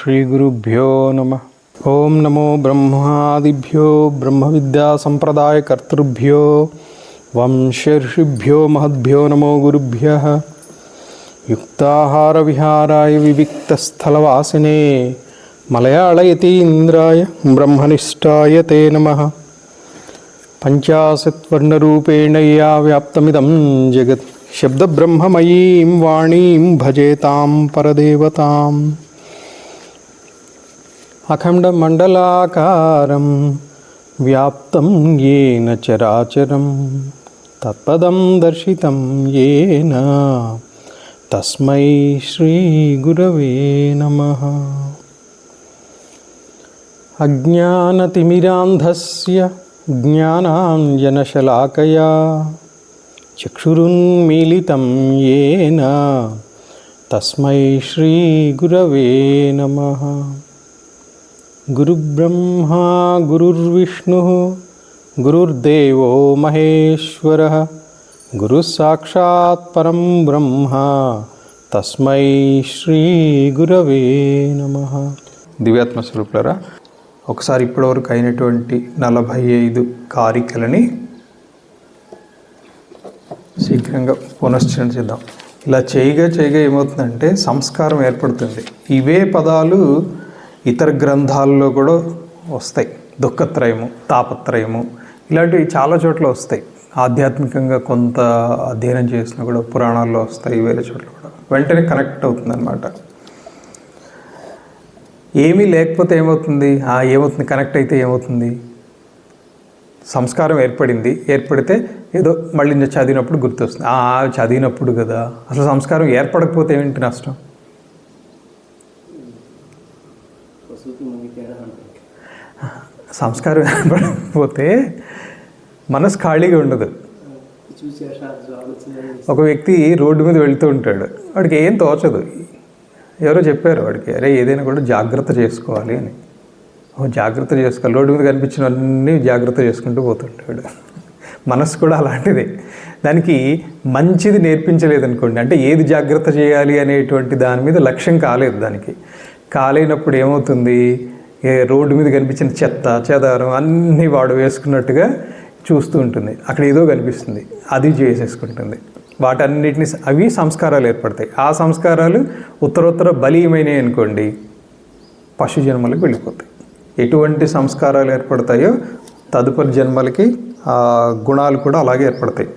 श्रीगुरुभ्यो नमः। ओं नमो ब्रह्मादिभ्यो ब्रह्मविद्यासम्प्रदायकर्तृभ्यो वंशर्षिभ्यो महद्भ्यो नमो गुरुभ्यः। युक्ताहारविहाराय विविक्तस्थलवासिने मलयाळयतीन्द्राय ब्रह्मनिष्ठाय ते नमः। पंचाशत्वर्णरूपेण या व्याप्तमिदं जगत् शब्दब्रह्ममयीं वाणीं भजेतां परदेवताम्। अखण्डमण्डलाकारं व्याप्तं येन चराचरं तत्पदं दर्शितं येन तस्मै श्रीगुरवे नमः। अज्ञानतिमिरान्धस्य ज्ञानाञ्जनशलाकया चक्षुरुन्मीलितं येन तस्मै श्रीगुरवे नमः। गुरुब्रह्मा गुरुर्विष्णुः गुरुर्देवो महेश्वरः गुरुसाक्षात् परं ब्रह्म तस्मै श्रीगुरवे नमः। దివ్యాత్మ స్వరూపులారా, ఒకసారి ఇప్పటివరకు అయినటువంటి 45 కారికలని శీఘ్రంగా పునశ్చరించిద్దాం. ఇలా చేయగా ఏమవుతుందంటే సంస్కారం ఏర్పడుతుంది. ఇవే పదాలు ఇతర గ్రంథాల్లో కూడా వస్తాయి. దుఃఖత్రయము, తాపత్రయము ఇలాంటివి చాలా చోట్ల వస్తాయి. ఆధ్యాత్మికంగా కొంత అధ్యయనం చేసినా కూడా పురాణాల్లో వస్తాయి, వేరే చోట్ల కూడా వెంటనే కనెక్ట్ అవుతుంది అన్నమాట. ఏమీ లేకపోతే ఏమవుతుంది, కనెక్ట్ అయితే ఏమవుతుంది, సంస్కారం ఏర్పడితే ఏదో మళ్ళీ నేను చదివినప్పుడు గుర్తొస్తుంది. చదివినప్పుడు కదా, అసలు సంస్కారం ఏర్పడకపోతే ఏంటి నష్టం? సంస్కారం ఏర్పడకపోతే మనసు ఖాళీగా ఉండదు. ఒక వ్యక్తి రోడ్డు మీద వెళుతూ ఉంటాడు, వాడికి ఏం తోచదు. ఎవరో చెప్పారు వాడికి, అరే ఏదైనా కూడా జాగ్రత్త చేసుకోవాలి అని. జాగ్రత్త చేసుకోవాలి, రోడ్డు మీద కనిపించినవన్నీ జాగ్రత్త చేసుకుంటూ పోతుంటాడు. మనసు కూడా అలాంటిదే. దానికి మంచిది నేర్పించలేదనుకోండి, అంటే ఏది జాగ్రత్త చేయాలి అనేటువంటి దాని మీద లక్ష్యం కాలేదు. దానికి కాలేనప్పుడు ఏమవుతుంది, రోడ్డు మీద కనిపించిన చెత్త చెదారం అన్నీ వాడు వేసుకున్నట్టుగా చూస్తూ ఉంటుంది. అక్కడ ఏదో కనిపిస్తుంది, అది చేసేసుకుంటుంది. వాటన్నిటిని అవి సంస్కారాలు ఏర్పడతాయి. ఆ సంస్కారాలు ఉత్తరోత్తర బలీయమైనవి అనుకోండి, పశు జన్మలకు వెళ్ళిపోతాయి. ఎటువంటి సంస్కారాలు ఏర్పడతాయో తదుపరి జన్మలకి ఆ గుణాలు కూడా అలాగే ఏర్పడతాయి.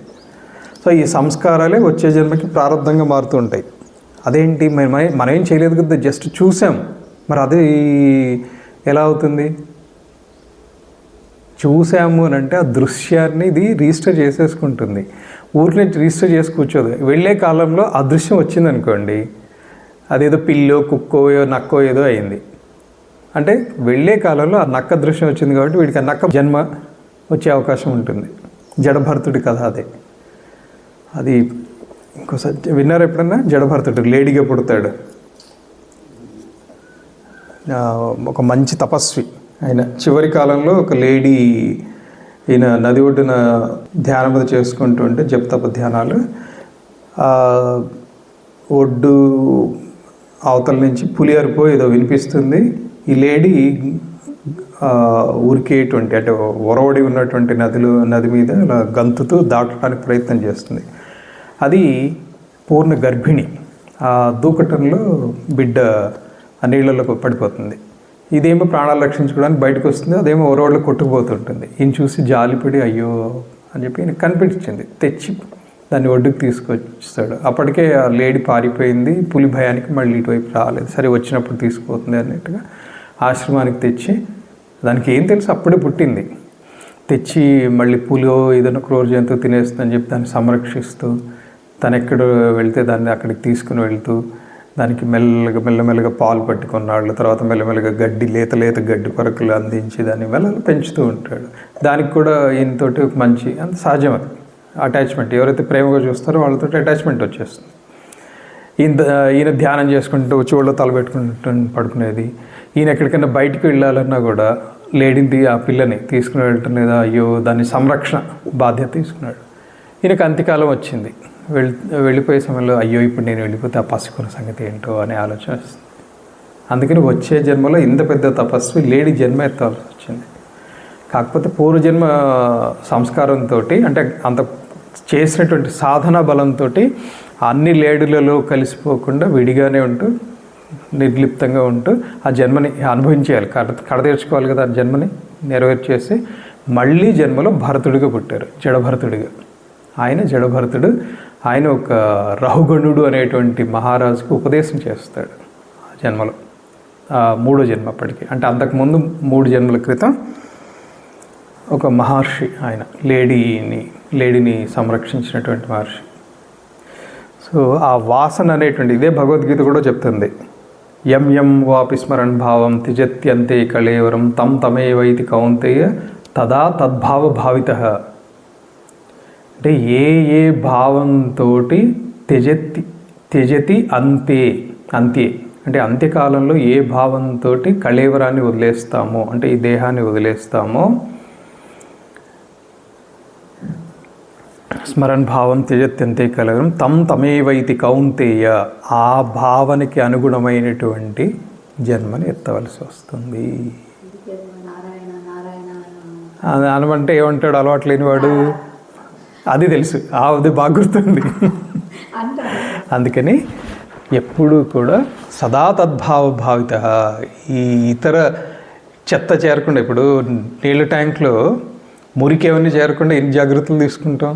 సో ఈ సంస్కారాలే వచ్చే జన్మకి ప్రారంభంగా మారుతూ ఉంటాయి. అదేంటి, మనం ఏం చేయలేదు కదా, జస్ట్ చూసాం. మరి అది ఎలా అవుతుంది? చూసాము అని అంటే ఆ దృశ్యాన్ని ఇది రిజిస్టర్ చేసేసుకుంటుంది. ఊరిని రిజిస్టర్ చేసి కూర్చోదు. వెళ్ళే కాలంలో ఆ దృశ్యం వచ్చిందనుకోండి, అదేదో పిల్లో కుక్కో నక్కో ఏదో అయింది. అంటే వెళ్ళే కాలంలో ఆ నక్క దృశ్యం వచ్చింది కాబట్టి వీడికి ఆ నక్క జన్మ వచ్చే అవకాశం ఉంటుంది. జడభరతుడి కథ అదే. అది ఇంకోసారి విన్నారు ఎప్పుడన్నా? జడభరతుడు లేడీగా పుడతాడు. ఒక మంచి తపస్వి ఆయన. చివరి కాలంలో ఒక లేడీ, ఈయన నది ఒడ్డున ధ్యానం చేసుకుంటూ ఉంటే జపతప ధ్యానాలు, ఒడ్డు అవతల నుంచి పులి అరుపో ఏదో వినిపిస్తుంది. ఈ లేడీ ఉరికేటువంటి, అంటే ఒరవడి ఉన్నటువంటి నది మీద అలా గంతుతూ దాటడానికి ప్రయత్నం చేస్తుంది. అది పూర్ణ గర్భిణి. ఆ దూకటంలో బిడ్డ ఆ నీళ్ళలోకి పడిపోతుంది. ఇదేమో ప్రాణాలు రక్షించుకోవడానికి బయటకు వస్తుంది, అదేమో ఒరవడిలో కొట్టుకుపోతుంటుంది. ఈయన చూసి జాలిపడి అయ్యో అని చెప్పి ఈయన కనిపించింది, తెచ్చి దాన్ని ఒడ్డుకు తీసుకొచ్చాడు. అప్పటికే ఆ లేడీ పారిపోయింది, పులి భయానికి మళ్ళీ ఇటువైపు రాలేదు. సరే వచ్చినప్పుడు తీసుకుపోతుంది అన్నట్టుగా ఆశ్రమానికి తెచ్చి, దానికి ఏం తెలుసు, అప్పుడే పుట్టింది, తెచ్చి మళ్ళీ పులియో ఏదైనా క్రూర జంతువు తినేస్తుందని చెప్పి దాన్ని సంరక్షిస్తూ, తను ఎక్కడ వెళ్తే దాన్ని అక్కడికి తీసుకుని వెళ్తూ, దానికి మెల్లమెల్లగా పాలు పట్టుకున్నాళ్ళు, తర్వాత మెల్లమెల్లగా లేత గడ్డి పరకులు అందించి దాన్ని మెల్లగా పెంచుతూ ఉంటాడు. దానికి కూడా ఈయనతోటి ఒక మంచి, అంత సహజం అది అటాచ్మెంట్. ఎవరైతే ప్రేమగా చూస్తారో వాళ్ళతో అటాచ్మెంట్ వచ్చేస్తుంది. ఈయన ధ్యానం చేసుకుంటూ చెవుల్లో తలపెట్టుకుంటూ పడుకునేది. ఈయన ఎక్కడికైనా బయటికి వెళ్ళాలన్నా కూడా లేడీని, ఆ పిల్లని తీసుకుని వెళ్ళటం లేదా, అయ్యో దాని సంరక్షణ బాధ్యత తీసుకున్నాడు. ఈయనకు అంత్యకాలం వచ్చింది. వెళ్ళిపోయే సమయంలో అయ్యో ఇప్పుడు నేను వెళ్ళిపోతే ఆ పసికొన సంగతి ఏంటో అనే ఆలోచన వస్తుంది. అందుకని వచ్చే జన్మలో ఇంత పెద్ద తపస్వి లేడీ జన్మ ఎత్తాల్సి వచ్చింది. కాకపోతే పూర్వజన్మ సంస్కారంతో, అంటే అంత చేసినటువంటి సాధనా బలంతో అన్ని లేడులలో కలిసిపోకుండా విడిగానే ఉంటూ నిర్లిప్తంగా ఉంటూ ఆ జన్మని అనుభవించేయాలి, కడతీర్చుకోవాలి కదా. ఆ జన్మని నెరవేర్చేసి మళ్ళీ జన్మలో భరతుడిగా పుట్టారు, జడభరతుడిగా. ఆయన జడభరతుడు. ఆయన ఒక రహుగణుడు అనేటువంటి మహారాజుకు ఉపదేశం చేస్తాడు ఆ జన్మలో, మూడో జన్మ అప్పటికి. అంటే అంతకుముందు 3 జన్మల క్రితం ఒక మహర్షి ఆయన, లేడీని సంరక్షించినటువంటి మహర్షి. సో ఆ వాసన అనేటువంటి, ఇదే భగవద్గీత కూడా చెప్తుంది, యం యం వాపి స్మరణ్ భావం త్యజత్యంతే కళేవరం తం తమేవైతి కౌంతేయ తదా తద్భావ భావిత. అంటే ఏ భావంతో త్యజతి అంతే అంటే అంత్యకాలంలో ఏ భావంతో కళేవరాన్ని వదిలేస్తామో, అంటే ఈ దేహాన్ని వదిలేస్తామో, స్మరణ్ భావం త్యజత్యంతే కళేవరం తం తమేవైతి కౌంతేయ, ఆ భావనకి అనుగుణమైనటువంటి జన్మని ఎత్తవలసి వస్తుంది. అనమంటే ఏమంటాడు అలవాటు లేనివాడు, అది తెలుసు, అది బాగా గుర్తుంది. అందుకని ఎప్పుడూ కూడా సదా తద్భావ భావిత. ఈ ఇతర చెత్త చేరకుండా, ఇప్పుడు నీళ్ళ ట్యాంక్లో మురికి ఎవరిని చేరకుండా ఎన్ని జాగ్రత్తలు తీసుకుంటాం,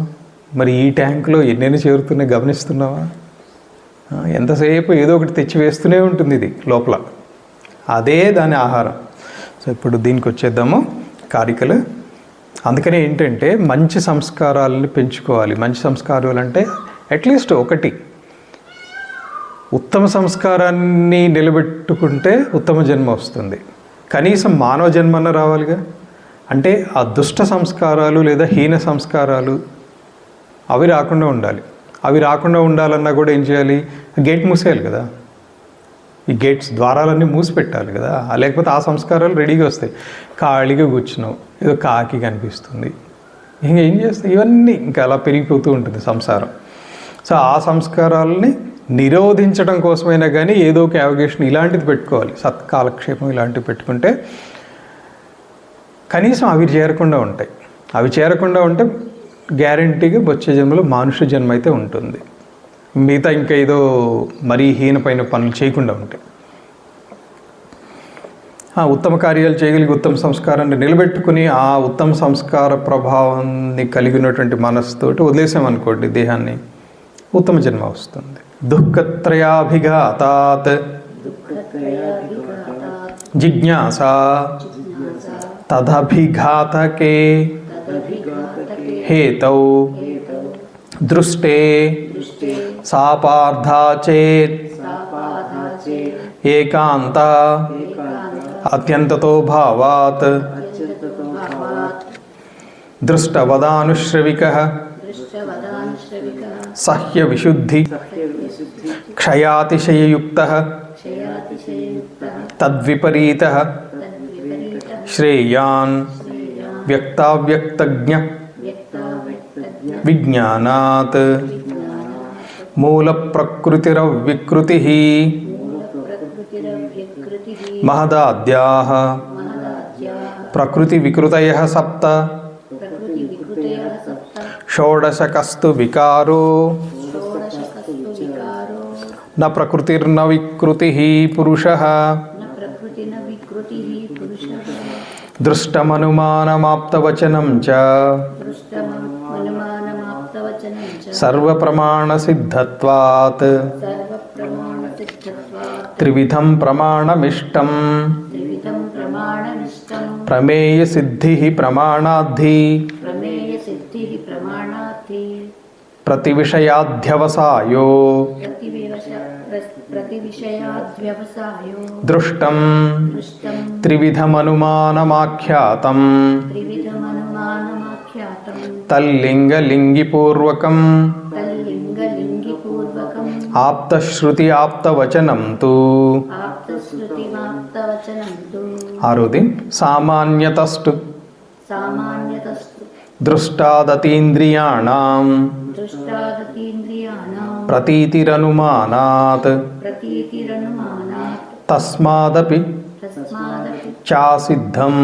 మరి ఈ ట్యాంక్లో ఎన్నెన్ని చేరుతున్నాయి గమనిస్తున్నావా? ఎంతసేపు ఏదో ఒకటి తెచ్చి వేస్తూనే ఉంటుంది ఇది లోపల, అదే దాని ఆహారం. సో ఇప్పుడు దీనికి వచ్చేద్దాము, కారికలు. అందుకనే ఏంటంటే మంచి సంస్కారాలని పెంచుకోవాలి. మంచి సంస్కారాలు అంటే అట్లీస్ట్ ఒకటి, ఉత్తమ సంస్కారాన్ని నిలబెట్టుకుంటే ఉత్తమ జన్మ వస్తుంది. కనీసం మానవ జన్మన రావాలిగా. అంటే ఆ దుష్ట సంస్కారాలు లేదా హీన సంస్కారాలు అవి రాకుండా ఉండాలి. అవి రాకుండా ఉండాలన్నా కూడా ఏం చేయాలి? గేట్ మూసేయాలి కదా, ఈ గేట్స్ ద్వారాలన్నీ మూసిపెట్టాలి కదా, లేకపోతే ఆ సంస్కారాలు రెడీగా వస్తాయి. ఖాళీగా కూర్చున్నావు, ఏదో కాకి కనిపిస్తుంది, ఇంకా ఏం చేస్తాయి, ఇవన్నీ ఇంకా అలా పెరిగిపోతూ ఉంటుంది సంసారం. సో ఆ సంస్కారాలని నిరోధించడం కోసమైనా కానీ ఏదో ఒక యావగేషన్ ఇలాంటిది పెట్టుకోవాలి, సత్కాలక్షేపం ఇలాంటివి పెట్టుకుంటే కనీసం అవి చేరకుండా ఉంటాయి. అవి చేరకుండా ఉంటే గ్యారంటీగా వచ్చే జన్మలో మానుష జన్మ అయితే ఉంటుంది. మిగతా ఇంకా ఏదో మరీ హీనపైన పనులు చేయకుండా ఉంటాయి. ఉత్తమ కార్యాలు చేయగలిగి ఉత్తమ సంస్కారాన్ని నిలబెట్టుకుని ఆ ఉత్తమ సంస్కార ప్రభావాన్ని కలిగినటువంటి మనస్సుతోటి వదిలేసామనుకోండి దేహాన్ని, ఉత్తమ జన్మ వస్తుంది. దుఃఖత్రయాభిఘాతాత్ జిజ్ఞాస తదభిఘాతకే హేతౌ దృష్టే సాపార్థా చేత్ ఏకాంత అత్యంతతో భావాత్ దృష్టవదానుశ్రవికః సహ్య విశుద్ధి క్షయాతిశయయుక్తః తద్విపరీతః శ్రేయాన్ వ్యక్తావ్యక్తజ్ఞ విజ్ఞానాత్ మూల ప్రకృతిరవికృతి మహదాద్యాః ప్రకృతి వికృతయః సప్త షోడశకస్తు వికారో న ప్రకృతిర్న వికృతిః పురుషః దృష్టమనుమానమాప్తవచనం చ సర్వప్రమాణసిద్ధత్వాత్ త్రివిధం ప్రమాణమిష్టం ప్రమేయసిద్ధిః ప్రమాణాద్ధి ప్రతివిషయాధ్యవసాయో దృష్టం త్రివిధమనుమానమాఖ్యాతం తల్లింగలింగిపూర్వకం ఆప్తశ్రుతి ఆప్తవచనం తు ఆరోది సామాన్యతస్తు దృష్టాదతీంద్రియాణాం ప్రతీతిరనుమానాత్ తస్మాదపి చాసిద్ధం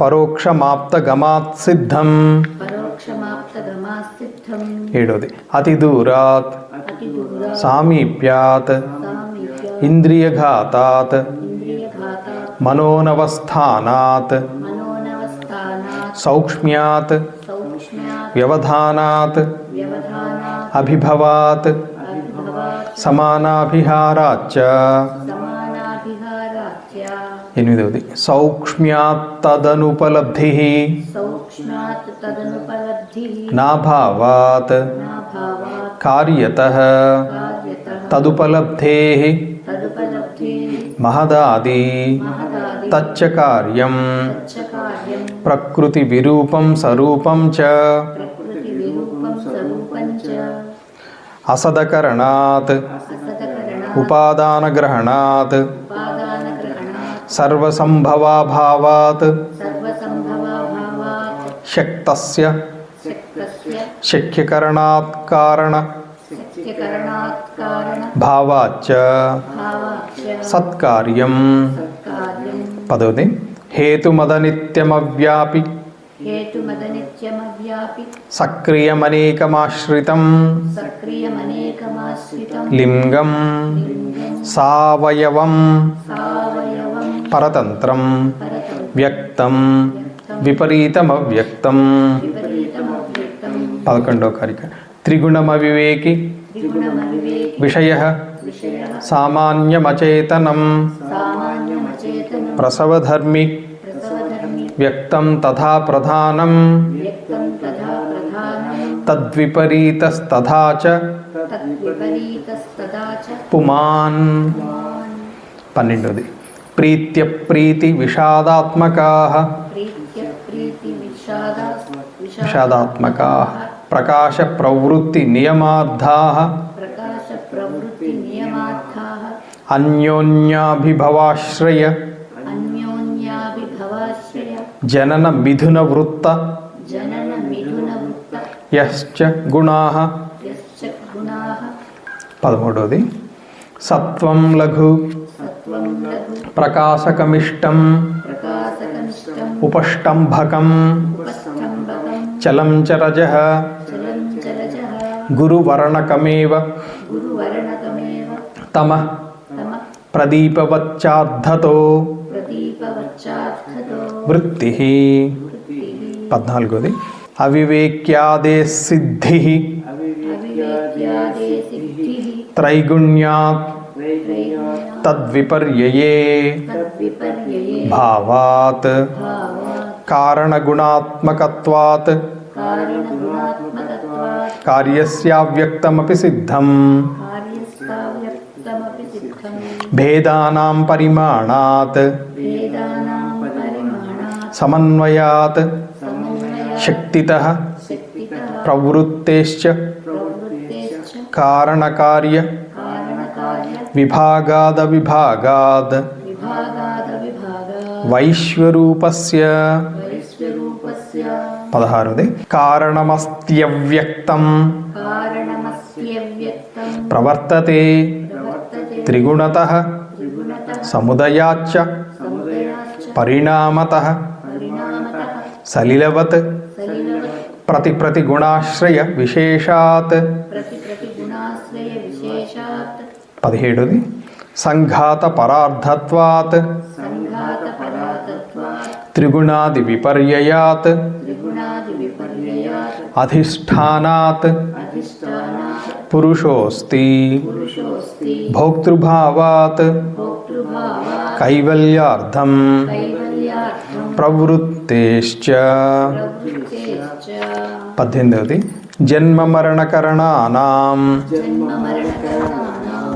పరోక్షమాప్తగమాత్ సిద్ధం. ఏడవది అతి దూరాత్ సామీప్యాత్ ఇంద్రియఘాతాత్ మనోనవస్థానాత్ సౌక్ష్మ్యాత్ వ్యవధానాత్ అభిభవాత్ సమానాభిహారాచ్చ. ఎనిమిదవది సౌక్ష్మ్యాత్ తదనుపలబ్ధి నాభావాత్ కార్యతః తదుపలబ్ధేః మహదాది తచ్చ కార్యం ప్రకృతి విరూపం స్వరూపం చ అసదకరణాత్ ఉపాదానగ్రహణాత్ సర్వసంభవాభావాత్ శక్తస్య శక్యకరణాత్ కారణ భావాచ్చ సత్కార్యం. పదవది హేతుమదనిత్యమవ్యాపి సక్రియమనేకమాశ్రితం లింగం సావయవం పరతంత్రం వ్యక్తం విపరీతమవ్యక్తం. 11వ కారిక త్రిగుణమవివేకి విషయః సామాన్యమచేతనం ప్రసవధర్మి వ్యక్తం తథా ప్రధానం తద్విపరీతస్తథా చ పుమాన్. 12వది ప్రీత్యప్రీతి విషాదాత్మకాః ప్రకాశ ప్రవృత్తి నియమార్థాః అన్యోన్యాభిభవాశ్రయ జనన మిథున వృత్త యశ్చ గుణాః. 13వది సత్వం లఘు ప్రకాశకమిష్టం ఉపష్టంభకం చలం చ రజః గురువర్ణకమేవ తమః ప్రదీపవచ్చార్ధతో వృత్తిః. 14వది అవివేక్యాదేశ్ సిద్ధిః త్రైగుణ్యాత్ తద్విపర్యయే భావాత్ కారణగుణాత్మకత్వాత్ కార్యస్యావ్యక్తమపి సిద్ధం. భేదానాం పరిమాణాత్ సమన్వయాత్ శక్తితః ప్రవృత్తేశ్చ కారణకార్య విభాగాదవిభాగాద్ వైశ్వరూపస్య. 16వది కారణమస్త్యవ్యక్తం ప్రవర్తతే త్రిగుణతః సముదయాచ్చ పరిణామతః సలిలవత్ ప్రతిగుణాశ్రయ విశేషాత్. 17వది సంఘాత పరార్థత్వాత్ త్రిగుణాది విపర్యయాత్ అధిష్ఠానాత్ పురుషోస్తి భోక్తృభావాత్ కైవల్యార్థం ప్రవృత్తేశ్చ. 18వది జన్మ మరణకరణానాం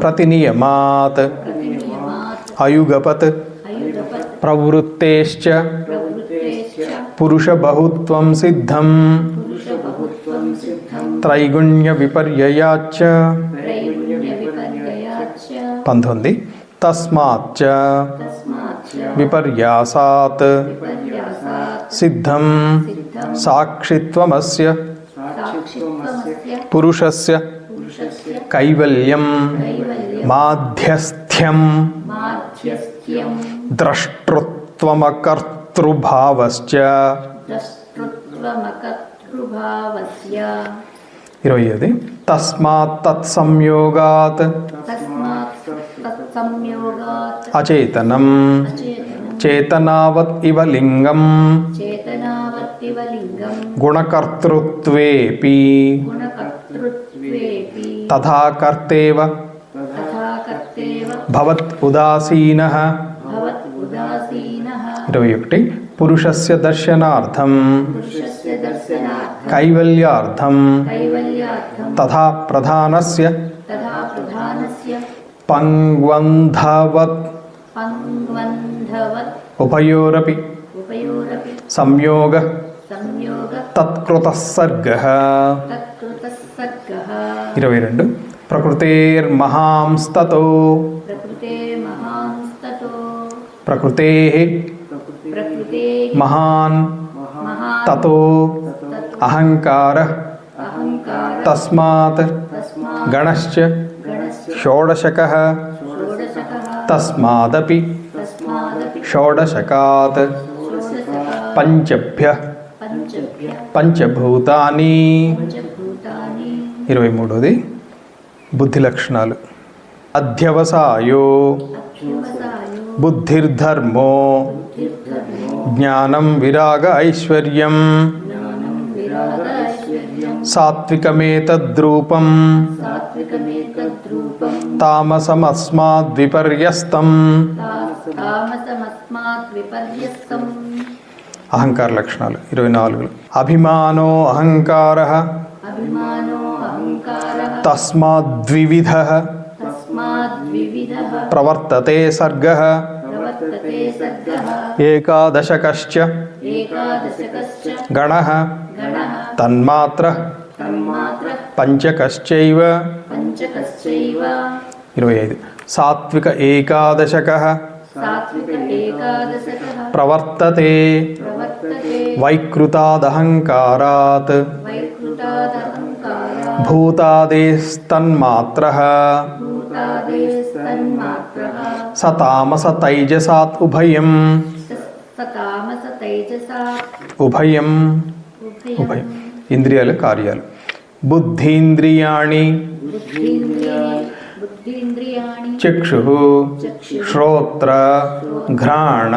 ప్రతినియమాత్ అయుగపత్ ప్రవృత్తేశ్చ పురుషబహుత్వం సిద్ధం త్రైగుణ్య విపర్యయాచ్చ. 19 తస్మాచ్చ విపర్యాసాత్ సిద్ధం సాక్షిత్వమస్య పురుషస్య కైవల్యం మాధ్యస్థ్యం ద్రష్టృత్వమకర్తృభావశ్చ 25 తస్మాత్ తత్సంయోగాత్ అచేతనం చేతనావత్ ఇవ లింగం గుణకర్తృత్వేపి తథా కర్తేవ భవత్ ఉదాసీనః 21 పురుషస్య దర్శనార్థం కైవల్యార్థం తథా ప్రధానస్య పంగ్వంధవత్ ఉభయోరపి సంయోగ తత్కృతః సర్గః 22 ప్రకృతేర్మహాంస్తతో ప్రకృతేః మహాన్ తతో అహంకారః తస్మాత్ గణశ్చ షోడశకః తస్మాదపి షోడశకాత్ పంచభ్యః పంచభూతాని 23 బుద్ధి లక్షణాలు అధ్యవసాయో బుద్ధిర్ధర్మో జ్ఞానం విరాగ ఐశ్వర్యం సాత్వికమేతద్రూపం తామసమస్మాద్విపర్యస్తం అహంకార లక్షణాలు 24 అభిమానో అహంకారః తస్మాద్వివిధః ప్రవర్తతే సర్గః ఏకాదశకశ్చ గణః తన్మాత్రః పంచకశ్చైవ 25 సాత్విక ఏకాదశకః ప్రవర్తతే వైకృతాదహంకారాత్ భూతాదేస్తన్మాత్రః సతామస తైజసాత్ ఉభయం ఉభయం ఇంద్రియాల కార్యాలు బుద్ధీంద్రియాణి చక్షుః శ్రోత్ర ఘ్రాణ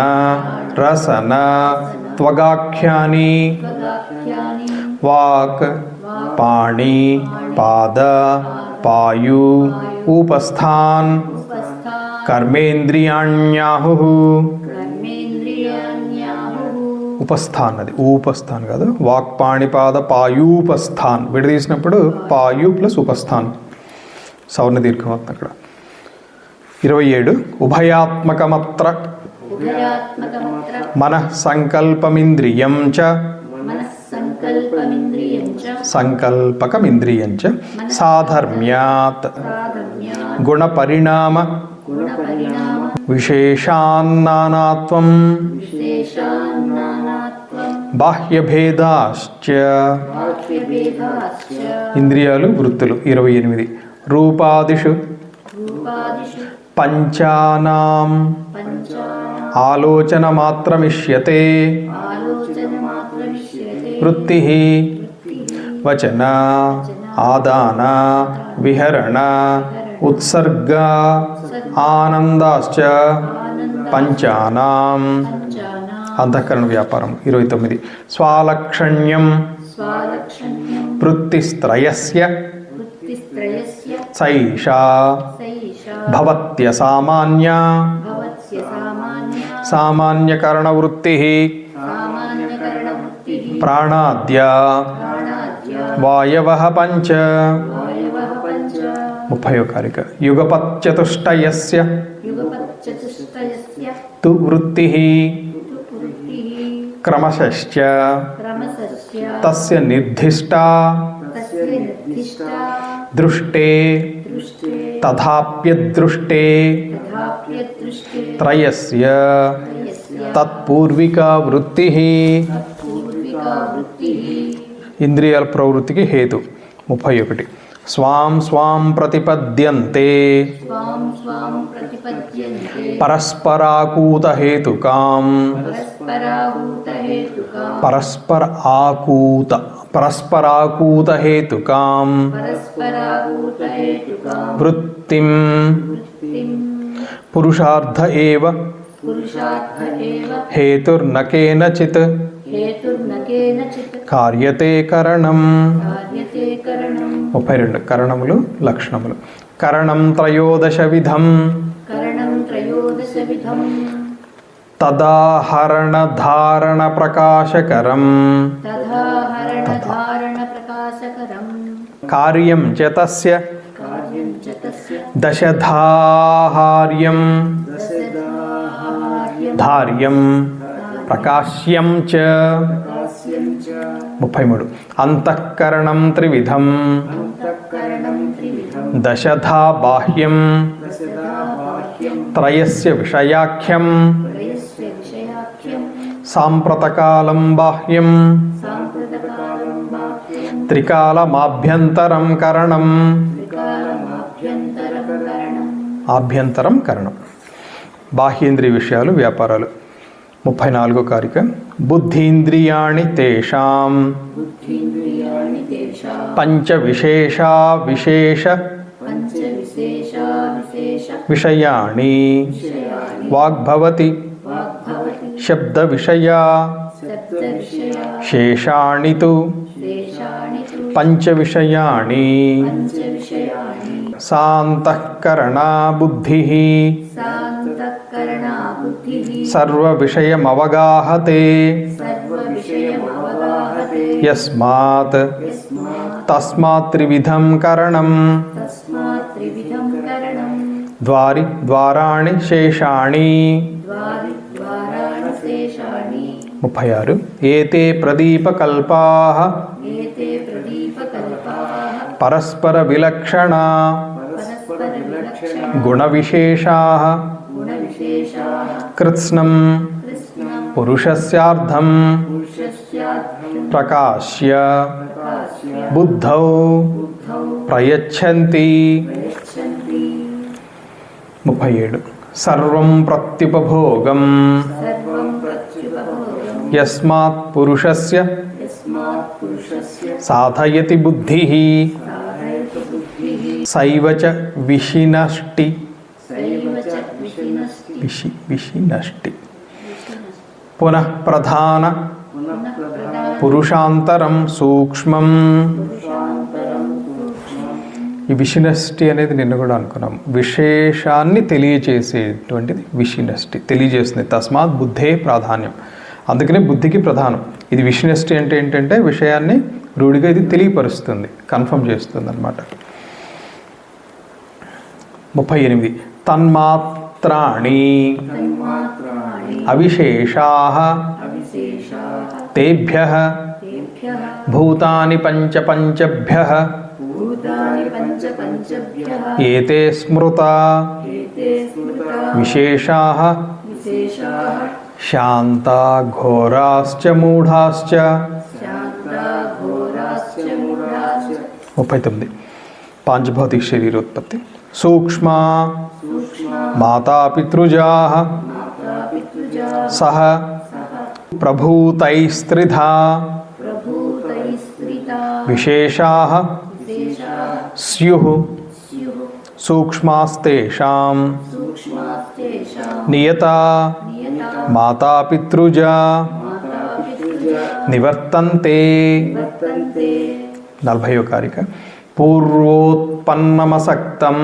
రసన త్వగాఖ్యాని వాక్ పాణి పాద పాయు ఉపస్థాన్ కర్మేంద్రియాణ్యాహుః ఉపస్థాన్ అది ఉపస్థాన్ కాదు వాక్ పాణి పాద పాయూపస్థాన్ విడదీసినప్పుడు పాయు ప్లస్ ఉపస్థాన్ సవర్ణ దీర్ఘం అవుతుంది అక్కడ 27 ఉభయాత్మకమత్ర మనః సంకల్పమింద్రియం చ సంకల్పకమింద్రియం చ సాధర్మ్యాత్ గుణపరిణామ విశేషాన్నానాత్వం బాహ్యభేదాశ్చ ఇంద్రియాలు వృత్తులు 28 రూపాదిషు పంచానాం ఆలోచన మాత్రమిష్యతే వృత్తి వచన ఆదాన విహరణ ఉత్సర్గ ఆనందాశ్చ పంచానాం అంతఃకరణ వ్యాపారం 29 స్వాలక్షణ్యం వృత్తిస్త్రయస్య సైషా భవత్య సామాన్య సామాన్యకరణవృత్తి ప్రాణాద్య వాయవః పంచ 30 కారిక యుగపచ్చతుష్టయస్య తు వృత్తి క్రమశశ్చ తస్య నిర్దిష్టా దృష్టే తథాప్యదృష్టే త్రయస్య తత్పూర్వికా వృత్తి ఇంద్రియాల ప్రవృత్తికి హేతు 31 స్వాం స్వాం ప్రతిపద్యంతే స్వాం స్వాం ప్రతిపద్యంతే పరస్పరాకూతహేతుకాం పరస్పరాహూతహేతుకాం పరస్పరాకూతహేతుకాం పరస్పరాహూతహేతుకాం వృత్తిం వృత్తిం పురుషార్థ ఏవ పురుషార్థ ఏవ హేతుర్న కేనచిత్ హేతుర్న కేనచిత్ కార్యతే కరణం. కార్యతే కరణం. 32 కరణములు లక్షణములు. కరణం త్రయోదశ విధం కరణం త్రయోదశ విధం తదాహరణ ధారణ ప్రకాశకరం తదాహరణ ధారణ ప్రకాశకరం కార్యం చ తస్య కార్యం చ తస్య దశధాహార్యం దశదాహార్యం ధార్యం ప్రకాశ్యం చ. ప్రకాశ్యం చ 33 అంతఃకరణం త్రివిధం అంతఃకరణం త్రివిధం దశధా బాహ్యం దశదా బాహ్యం త్రయస్య విషయాఖ్యం త్రయస్య విషయాఖ్యం సాంప్రతకాలం బాహ్యం సాంప్రతకాలం బాహ్యం త్రికాలమాభ్యంతరం కరణం. త్రికాలమాభ్యంతరం కరణం. ఆభ్యంతరం కరణం బాహ్యేంద్రియ విషయాలు వ్యాపారాలు. 34 కారిక బుద్ధీంద్రియాణి తేషాం బుద్ధీంద్రియాణి తేషాం పంచ విశేషా విశేష పంచ విశేషా విశేష విషయాణి విషయాని వాగ్భవతి వాగ్భవతి శబ్ద విషయా శబ్ద విషయా శేషాణి తు శేషాని తు పంచ విషయాణి పంచ విషయాని సాంతఃకరణా బుద్ధిః సాంతఃకరణా బుద్ధిః సర్వ విషయమవగాహతే సర్వ విషయమవగాహతే యస్మాత్ యస్మాత్ తస్మాత్ త్రివిధం కరణం తస్మాత్ త్రివిధం కరణం ద్వారాణి శేషాణి. ద్వారాణి శేషాని 36 ఏతే ప్రదీపకల్పాః ఏతే ప్రదీపకల్పాః పరస్పర విలక్షణా పరస్పర విలక్షణ గుణవిశేషాః గుణవిశేషాః కృత్స్నం కృష్ణం పురుషస్యార్థం పురుషస్యార్థం ప్రకాశ్య ప్రకాశ్య బుద్ధౌ బుద్ధౌ ప్రయచ్చంతి. ప్రయచ్చంతి. 37 సర్వం ప్రత్యుపభోగం సర్వం ప్రత్యుపభోగం యస్మాత్ పురుషస్య యస్మాత్ పురుషస్య సాధయతి బుద్ధిః సాధయతి బుద్ధిః సైవ చ విషినష్టి సైవ చ విషినస్తి. విషినష్టి పునః ప్రధాన పునః ప్రధాన పురుషాంతరం సూక్ష్మం. పురుషాంతరం సూక్ష్మం. ఈ విషినష్టి అనేది నిన్న కూడా అనుకున్నాం. విశేషాన్ని తెలియచేసేటువంటిది విషినష్టి తెలియజేస్తుంది. తస్మాత్ బుద్ధే ప్రాధాన్యం. అందుకనే బుద్ధికి ప్రధానం. ఇది విషినష్టి అంటే ఏంటంటే విషయాన్ని రూఢిగా ఇది తెలియపరుస్తుంది, కన్ఫర్మ్ చేస్తుంది అన్నమాట. 38 తన్మాత్రాణి తన్మాత్రాణి అవిశేషాః అవిశేషాః తేభ్యః తేభ్యః భూతాని పంచభ్యః భూతాని పంచభ్యః ఏతే స్మృతా ఏతే స్మృతా విశేషాః విశేషాః శాంతా ఘోరాశ్చ మూఢాశ్చ. శాంతా ఘోరాశ్చ మూఢాశ్చ. 39 పాంచభౌతిక శరీరోత్పత్తి సూక్ష్మా సూక్ష్మ మాతాపితృజాః మాతాపితృజా సహ సహ ప్రభూతైస్త్రిధా ప్రభూతైస్త్రితా విశేషాః విశేషాః స్యుః స్యుః సూక్ష్మాస్తేషాం సూక్ష్మాస్తేషాం నియతా నియతా మాతాపితృజా మాతాపితృజా నివర్తంతే. వర్తంతే. 40వ కారిక పూర్వోత్పన్నమసక్తం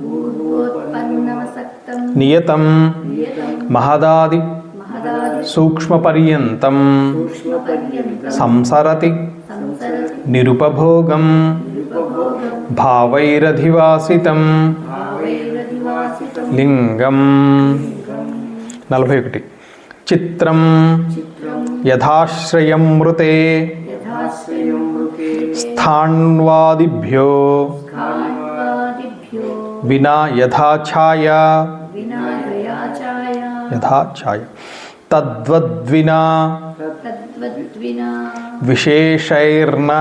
పూర్వోత్పన్నమసక్తం నియతం నియతం మహదాది మహదాది సూక్ష్మపర్యంతం సూక్ష్మపర్యంతం సంసరతి సంసరతి నిరుపభోగం నిరుపభోగం భావైరధివాసితం భావైరధివాసితం లింగం. 41 చిత్రం చిత్రం యథాశ్రయం మృతే యథాశ్రయం మృతే స్థాణ్వాదిభ్యో ఖాన్వాదిభ్యో వినా యథా ఛాయ వినాయయాచాయ యథా ఛాయ తద్వద్వినా తద్వద్వినా విశేషైర్న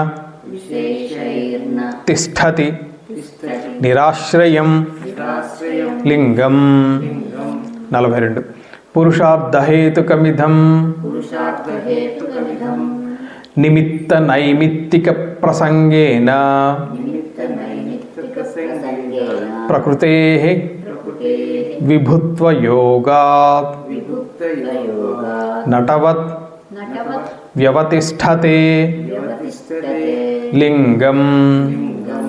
విశేషైర్న తిష్టతి తిష్టతి నిరాశ్రయం నిరాశ్రయం లింగం. లింగం 42 పురుషార్థహేతుకమిదం పురుషార్థహేతుకమిదం నిమిత్త నైమిత్తిక ప్రసంగేన నిమిత్తనైమిత్తికసంగేన ప్రకృతేః ప్రకృతేః విభుత్వయోగాత్ విభుక్తయోగాత్ నటవత్ నటవత్ వ్యవతిష్ఠతే వ్యవతిష్టతే లింగం.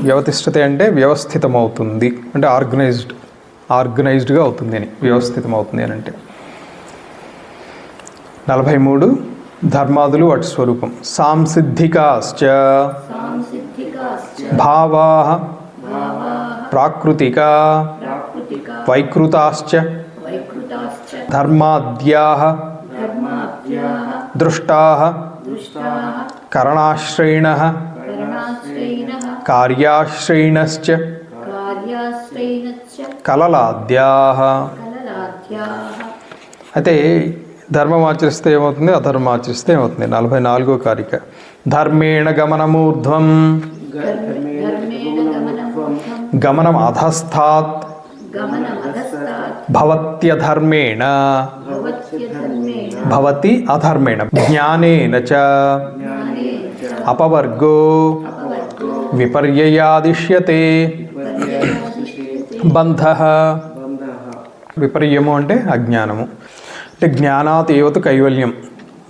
వ్యవతిష్ఠతే అంటే వ్యవస్థితమవుతుంది, అంటే ఆర్గనైజ్డ్గా అవుతుంది అని, వ్యవస్థితమవుతుంది అని అంటే. 43 ధర్మాదులు వాటి స్వరూపం. సాంసిద్ధికాశ్చ సాంసిద్ధికాశ్చ భావాః భావాః ప్రాకృతికా ప్రాకృతికా వైకృతాశ్చ వైకృతాశ్చ ధర్మాద్యాః ధర్మాద్యాః దృష్టాః దృష్టాః కరణాశ్రయిణః కరణాశ్రయిణః కార్యాశ్రయిణశ్చ కార్యాశ్రయిణశ్చ కలలాద్యాః. కలలాద్యాః. అయితే ధర్మం ఆచరిస్తే ఏమవుతుంది, అధర్మం ఆచరిస్తే ఏమవుతుంది. 44వ కారిక. ధర్మేణ గమనమూర్ధ్వం ధర్మేణ గమనమూర్ధ్వం గమనం అధస్థాత్ గమనమధస్తాత్ భవత్యధర్మేణ భవత్యధర్మేణ భవతి అధర్మేణ జ్ఞానేన చ జ్ఞానేన చ అపవర్గో అపవర్గో విపర్యయాదిష్యతే పర్యయాదిష్యతే. బంధః. విపర్యము అంటే అజ్ఞానము, అంటే జ్ఞానాత్ ఏవతు కైవల్యం.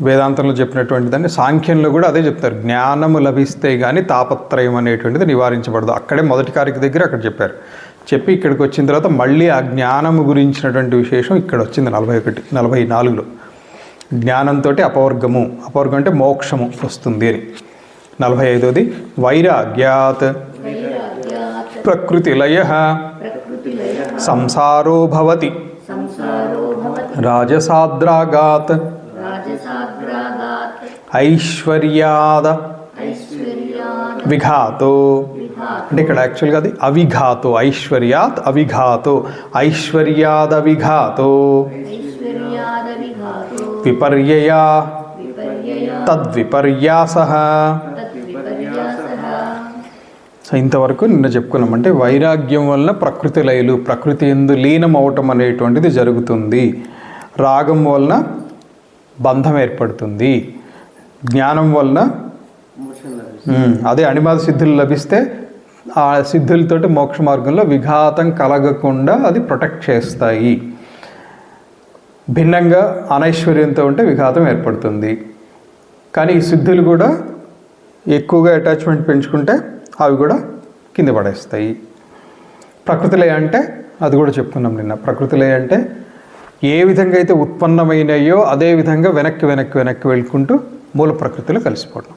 వేదాంతంలో చెప్పినటువంటి దాన్ని సాంఖ్యంలో కూడా అదే చెప్తారు. జ్ఞానము లభిస్తే కానీ తాపత్రయం అనేటువంటిది నివారించబడదు. అక్కడే మొదటి కారిక దగ్గర అక్కడ చెప్పారు. చెప్పి ఇక్కడికి వచ్చిన తర్వాత మళ్ళీ ఆ జ్ఞానము గురించినటువంటి విశేషం ఇక్కడ వచ్చింది 44లో. జ్ఞానంతో అపవర్గము, అపవర్గం అంటే మోక్షము వస్తుంది అని. 45వది వైరాగ్యాత్ వైరాగ్యాత్ ప్రకృతిలయః ప్రకృతిలయః సంసారో భవతి సంసారో భవతి రాజసాద్రాగాత్ రాజసాగ్రాగాత్ ఐశ్వర్యాద ఐశ్వర్యాద్ విఘాతో. విఘాత్ అంటే ఇక్కడ యాక్చువల్గా అది అవిఘాతో, ఐశ్వర్యాత్ అవిఘాతో, ఐశ్వర్యాద విఘాతో ఐశ్వర్యాద్ విఘాతో విపర్యయా విపర్యయా తద్విపర్యాసః. తద్విపర్యాసః. సో ఇంతవరకు నిన్న చెప్పుకున్నాం. అంటే వైరాగ్యం వలన ప్రకృతి లయలు, ప్రకృతి యందు లీనం అవటం అనేటువంటిది జరుగుతుంది. రాగం వలన బంధం ఏర్పడుతుంది. జ్ఞానం వలన అదే అణిమాద సిద్ధులు లభిస్తే ఆ సిద్ధులతోటి మోక్ష మార్గంలో విఘాతం కలగకుండా అది ప్రొటెక్ట్ చేస్తాయి. భిన్నంగా అనైశ్వర్యంతో ఉంటే విఘాతం ఏర్పడుతుంది. కానీ ఈ సిద్ధులు కూడా ఎక్కువగా అటాచ్మెంట్ పెంచుకుంటే అవి కూడా కింద పడేస్తాయి. ప్రకృతిలయ అంటే అది కూడా చెప్పుకున్నాం నిన్న. ప్రకృతిలయ అంటే ఏ విధంగా అయితే ఉత్పన్నమైనాయో అదే విధంగా వెనక్కి వెళ్ళుకుంటూ మూల ప్రకృతిలో కలిసిపోవడం,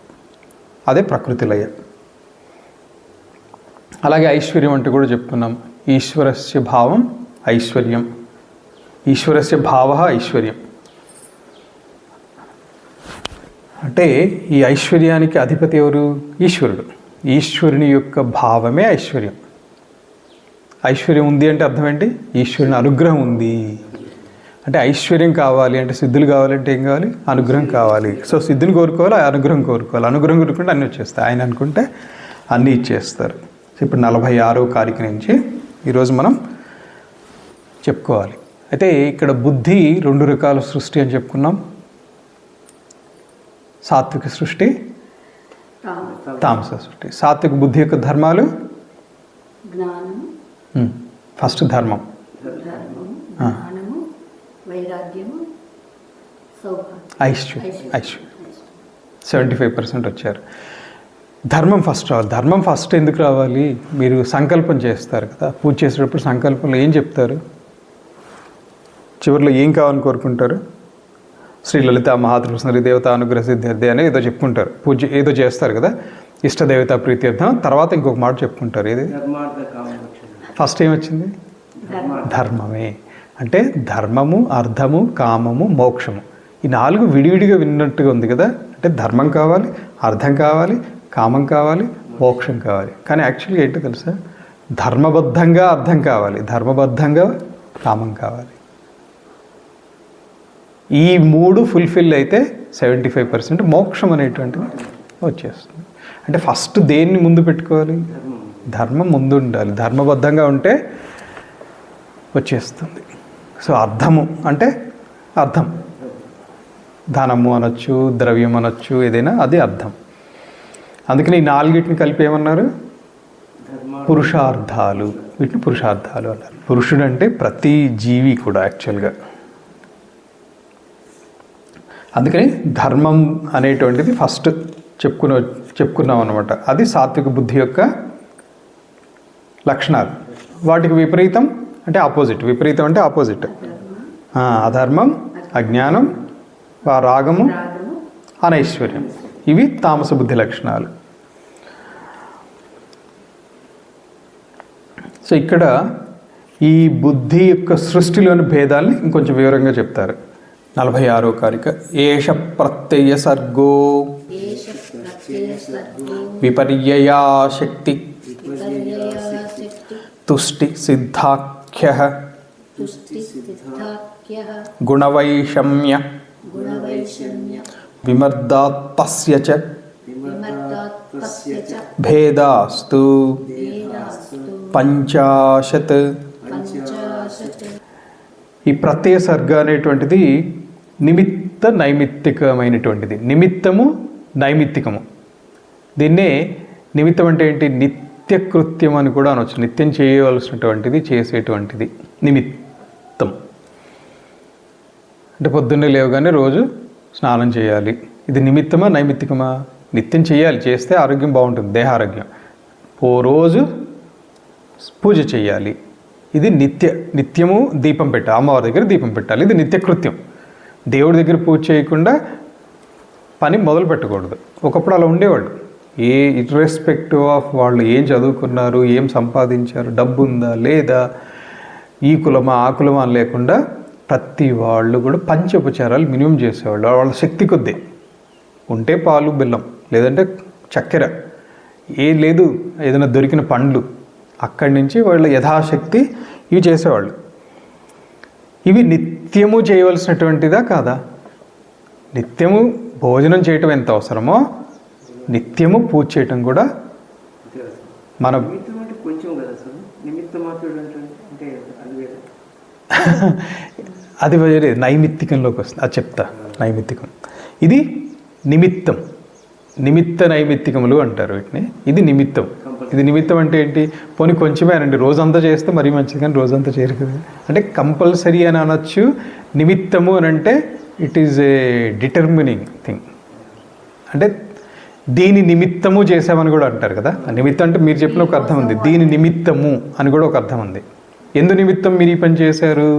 అదే ప్రకృతిలయ. అలాగే ఐశ్వర్యం అంటే కూడా చెప్పుకున్నాం. ఈశ్వరస్య భావం ఐశ్వర్యం, ఈశ్వరస్య భావ ఐశ్వర్యం. అంటే ఈ ఐశ్వర్యానికి అధిపతి ఎవరు? ఈశ్వరుడు. ఈశ్వరుని యొక్క భావమే ఐశ్వర్యం. ఐశ్వర్యం ఉంది అంటే అర్థం ఏంటి? ఈశ్వరుని అనుగ్రహం ఉంది అంటే ఐశ్వర్యం కావాలి అంటే, సిద్ధులు కావాలంటే ఏం కావాలి? అనుగ్రహం కావాలి. సో సిద్ధుని కోరుకోవాలి, అనుగ్రహం కోరుకోవాలి. అనుగ్రహం కోరుకుంటే అన్నీ వచ్చేస్తాయి. ఆయన అనుకుంటే అన్నీ ఇచ్చేస్తారు. సో ఇప్పుడు 46వ కారిక నుంచి ఈరోజు మనం చెప్పుకోవాలి. అయితే ఇక్కడ బుద్ధి 2 రకాల సృష్టి అని చెప్పుకున్నాం. సాత్విక సృష్టి, తామస సృష్టి. సాత్విక బుద్ధి యొక్క ధర్మాలు జ్ఞానము, ఫస్ట్ ధర్మం, ధర్మము, జ్ఞానము, వైరాగ్యము, సౌభాగ్యం, ఐశ్వర్యం. 75% వచ్చారు. ధర్మం ఫస్ట్ రావాలి. ధర్మం ఫస్ట్ ఎందుకు రావాలి? మీరు సంకల్పం చేస్తారు కదా, పూజ చేసేటప్పుడు సంకల్పంలో ఏం చెప్తారు? చివరిలో ఏం కావాలని కోరుకుంటారు? శ్రీ లలిత మహాత్రిపుర దేవత అనుగ్రహ సిద్ధార్థి అని ఏదో చెప్పుకుంటారు. పూజ ఏదో చేస్తారు కదా, ఇష్టదేవత ప్రీత్యర్థం. తర్వాత ఇంకొక మాట చెప్పుకుంటారు. ఏది ఫస్ట్ ఏమొచ్చింది? ధర్మమే. అంటే ధర్మము, అర్థము, కామము, మోక్షము, ఈ 4 విడివిడిగా విన్నట్టుగా ఉంది కదా. అంటే ధర్మం కావాలి, అర్థం కావాలి, కామం కావాలి, మోక్షం కావాలి. కానీ యాక్చువల్గా ఏంటో తెలుసా? ధర్మబద్ధంగా అర్థం కావాలి, ధర్మబద్ధంగా కామం కావాలి. ఈ 3 ఫుల్ఫిల్ అయితే 75% మోక్షం అనేటువంటిది వచ్చేస్తుంది. అంటే ఫస్ట్ దేన్ని ముందు పెట్టుకోవాలి? ధర్మం ముందు ఉండాలి. ధర్మబద్ధంగా ఉంటే వచ్చేస్తుంది. సో అర్థము అంటే అర్థం, ధనము అనొచ్చు, ద్రవ్యం అనొచ్చు, ఏదైనా అది అర్థం. అందుకని ఈ నాలుగిటిని కలిపి ఏమన్నారు? పురుషార్థాలు. వీటిని పురుషార్థాలు అన్నారు. పురుషుడు అంటే ప్రతి జీవి కూడా యాక్చువల్గా. అందుకని ధర్మం అనేటువంటిది ఫస్ట్ చెప్పుకున్నాం అనమాట. అది సాత్విక బుద్ధి యొక్క లక్షణాలు. వాటికి విపరీతం అంటే ఆపోజిట్. విపరీతం అంటే ఆపోజిట్. అధర్మం, అజ్ఞానం, రాగము, అనైశ్వర్యం. ఇవి తామస బుద్ధి లక్షణాలు. సో ఇక్కడ ఈ బుద్ధి యొక్క సృష్టిలోని భేదాల్ని ఇంకొంచెం వివరంగా చెప్తారు. 46వ కారిక. ఏష ప్రత్యయ సర్గో విపర్యయా శక్తి తుష్టి సిద్ధాఖ్య గుణవైషమ్య విమర్దాత్తస్య చ భేదాస్తు పంచాశత్. ఈ ప్రత్యయ సర్గ అనేటువంటిది నిమిత్త నైమిత్తికమైనటువంటిది. నిమిత్తము, నైమిత్తికము. దీన్నే నిమిత్తం అంటే ఏంటి? నిత్యకృత్యం అని కూడా అనొచ్చు. నిత్యం చేయవలసినటువంటిది, చేసేటువంటిది నిమిత్తం. అంటే పొద్దున్నే లేవగానే రోజు స్నానం చేయాలి. ఇది నిమిత్తమా, నైమిత్తికమా? నిత్యం చేయాలి. చేస్తే ఆరోగ్యం బాగుంటుంది, దేహారోగ్యం. రోజు పూజ చేయాలి. ఇది నిత్యము దీపం పెట్టాలి. అమ్మవారి దగ్గర దీపం పెట్టాలి. ఇది నిత్యకృత్యం. దేవుడి దగ్గర పూజ చేయకుండా పని మొదలు పెట్టకూడదు. ఒకప్పుడు అలా ఉండేవాళ్ళు. ఇర్రెస్పెక్టివ్ ఆఫ్ వాళ్ళు ఏం చదువుకున్నారు, ఏం సంపాదించారు, డబ్బు ఉందా లేదా, ఈ కులమా ఆ కులమా అని లేకుండా ప్రతి వాళ్ళు కూడా పంచోపచారాలు మినిమం చేసేవాళ్ళు. వాళ్ళ శక్తి కొద్దీ. ఉంటే పాలు, బెల్లం, లేదంటే చక్కెర, లేదు ఏదైనా దొరికిన పండ్లు, అక్కడి నుంచి వాళ్ళ యథాశక్తి ఇవి చేసేవాళ్ళు. ఇవి నిత్యము చేయవలసినటువంటిదా కాదా? నిత్యము భోజనం చేయటం ఎంత అవసరమో నిత్యము పూజ చేయటం కూడా మన అది వేరే నైమిత్తికంలోకి వస్తుంది. అది చెప్తా. నైమిత్తికం ఇది నిమిత్తం. నిమిత్త నైమిత్తికములు అంటారు వీటిని. ఇది నిమిత్తం. ఇది నిమిత్తం అంటే ఏంటి? పోనీ కొంచెమే అనండి, రోజంతా చేస్తే మరీ మంచిది, కానీ రోజంతా చేయరు కదా. అంటే కంపల్సరీ అని అనొచ్చు. నిమిత్తము అని అంటే it is a determining thing. అంటే దీని నిమిత్తము చేసామని కూడా అంటారు కదా. నిమిత్తం అంటే మీరు చెప్పిన ఒక అర్థం ఉంది, దీని నిమిత్తము అని కూడా ఒక అర్థం ఉంది. ఎందు నిమిత్తం మీరు ఈ పని చేశారు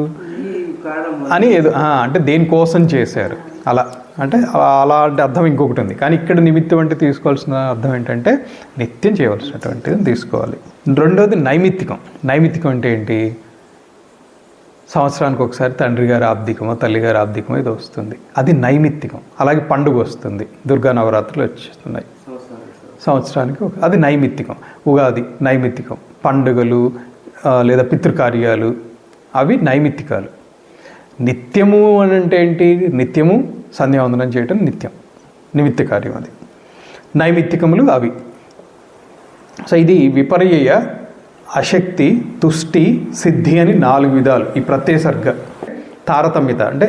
అని ఏదో అంటే దేనికోసం చేశారు అలా. అంటే అలాంటి అర్థం ఇంకొకటి ఉంది. కానీ ఇక్కడ నిమిత్తం అంటే తీసుకోవాల్సిన అర్థం ఏంటంటే నిత్యం చేయవలసినటువంటిది తీసుకోవాలి. రెండోది నైమిత్తికం. నైమిత్తికం అంటే ఏంటి? సంవత్సరానికి ఒకసారి తండ్రి గారి ఆబ్దికమో తల్లిగారి ఆబ్దికమో ఇది వస్తుంది, అది నైమిత్తికం. అలాగే పండుగ వస్తుంది, దుర్గా నవరాత్రులు వచ్చేస్తున్నాయి సంవత్సరానికి అది నైమిత్తికం. ఉగాది నైమిత్తికం. పండుగలు లేదా పితృకార్యాలు అవి నైమిత్తికాలు. నిత్యము అని అంటే ఏంటి? నిత్యము సంధ్యావందనం చేయటం నిత్యం, నిమిత్త కార్యం. అది నైమిత్తికములు అవి. సో ఇది విపర్యయ, అశక్తి, తుష్టి, సిద్ధి అని 4 విధాలు. ఈ ప్రత్యయ సర్గ తారతమ్యత అంటే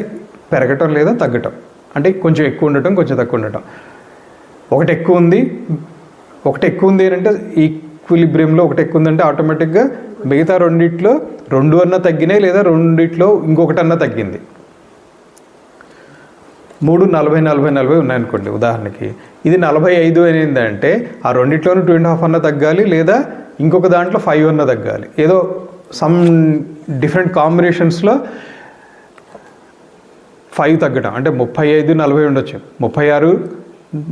పెరగటం లేదా తగ్గటం. అంటే కొంచెం ఎక్కువ ఉండటం, కొంచెం తక్కువ ఉండటం. ఒకటి ఎక్కువ ఉంది అని అంటే ఈక్విలిబ్రియంలో ఒకటి ఎక్కువ ఉందంటే ఆటోమేటిక్గా మిగతా రెండిట్లో 2 అన్నా తగ్గినాయి, లేదా రెండిట్లో ఇంకొకటన్నా తగ్గింది. 3, 40, 40, 40 ఉన్నాయనుకోండి ఉదాహరణకి. ఇది 45 అయిందంటే ఆ రెండిట్లోనూ 2.5 అన్న తగ్గాలి, లేదా ఇంకొక దాంట్లో 5 అన్న తగ్గాలి. ఏదో సమ్ డిఫరెంట్ కాంబినేషన్స్లో 5 తగ్గడం. అంటే 35, 40 ఉండొచ్చు, 36,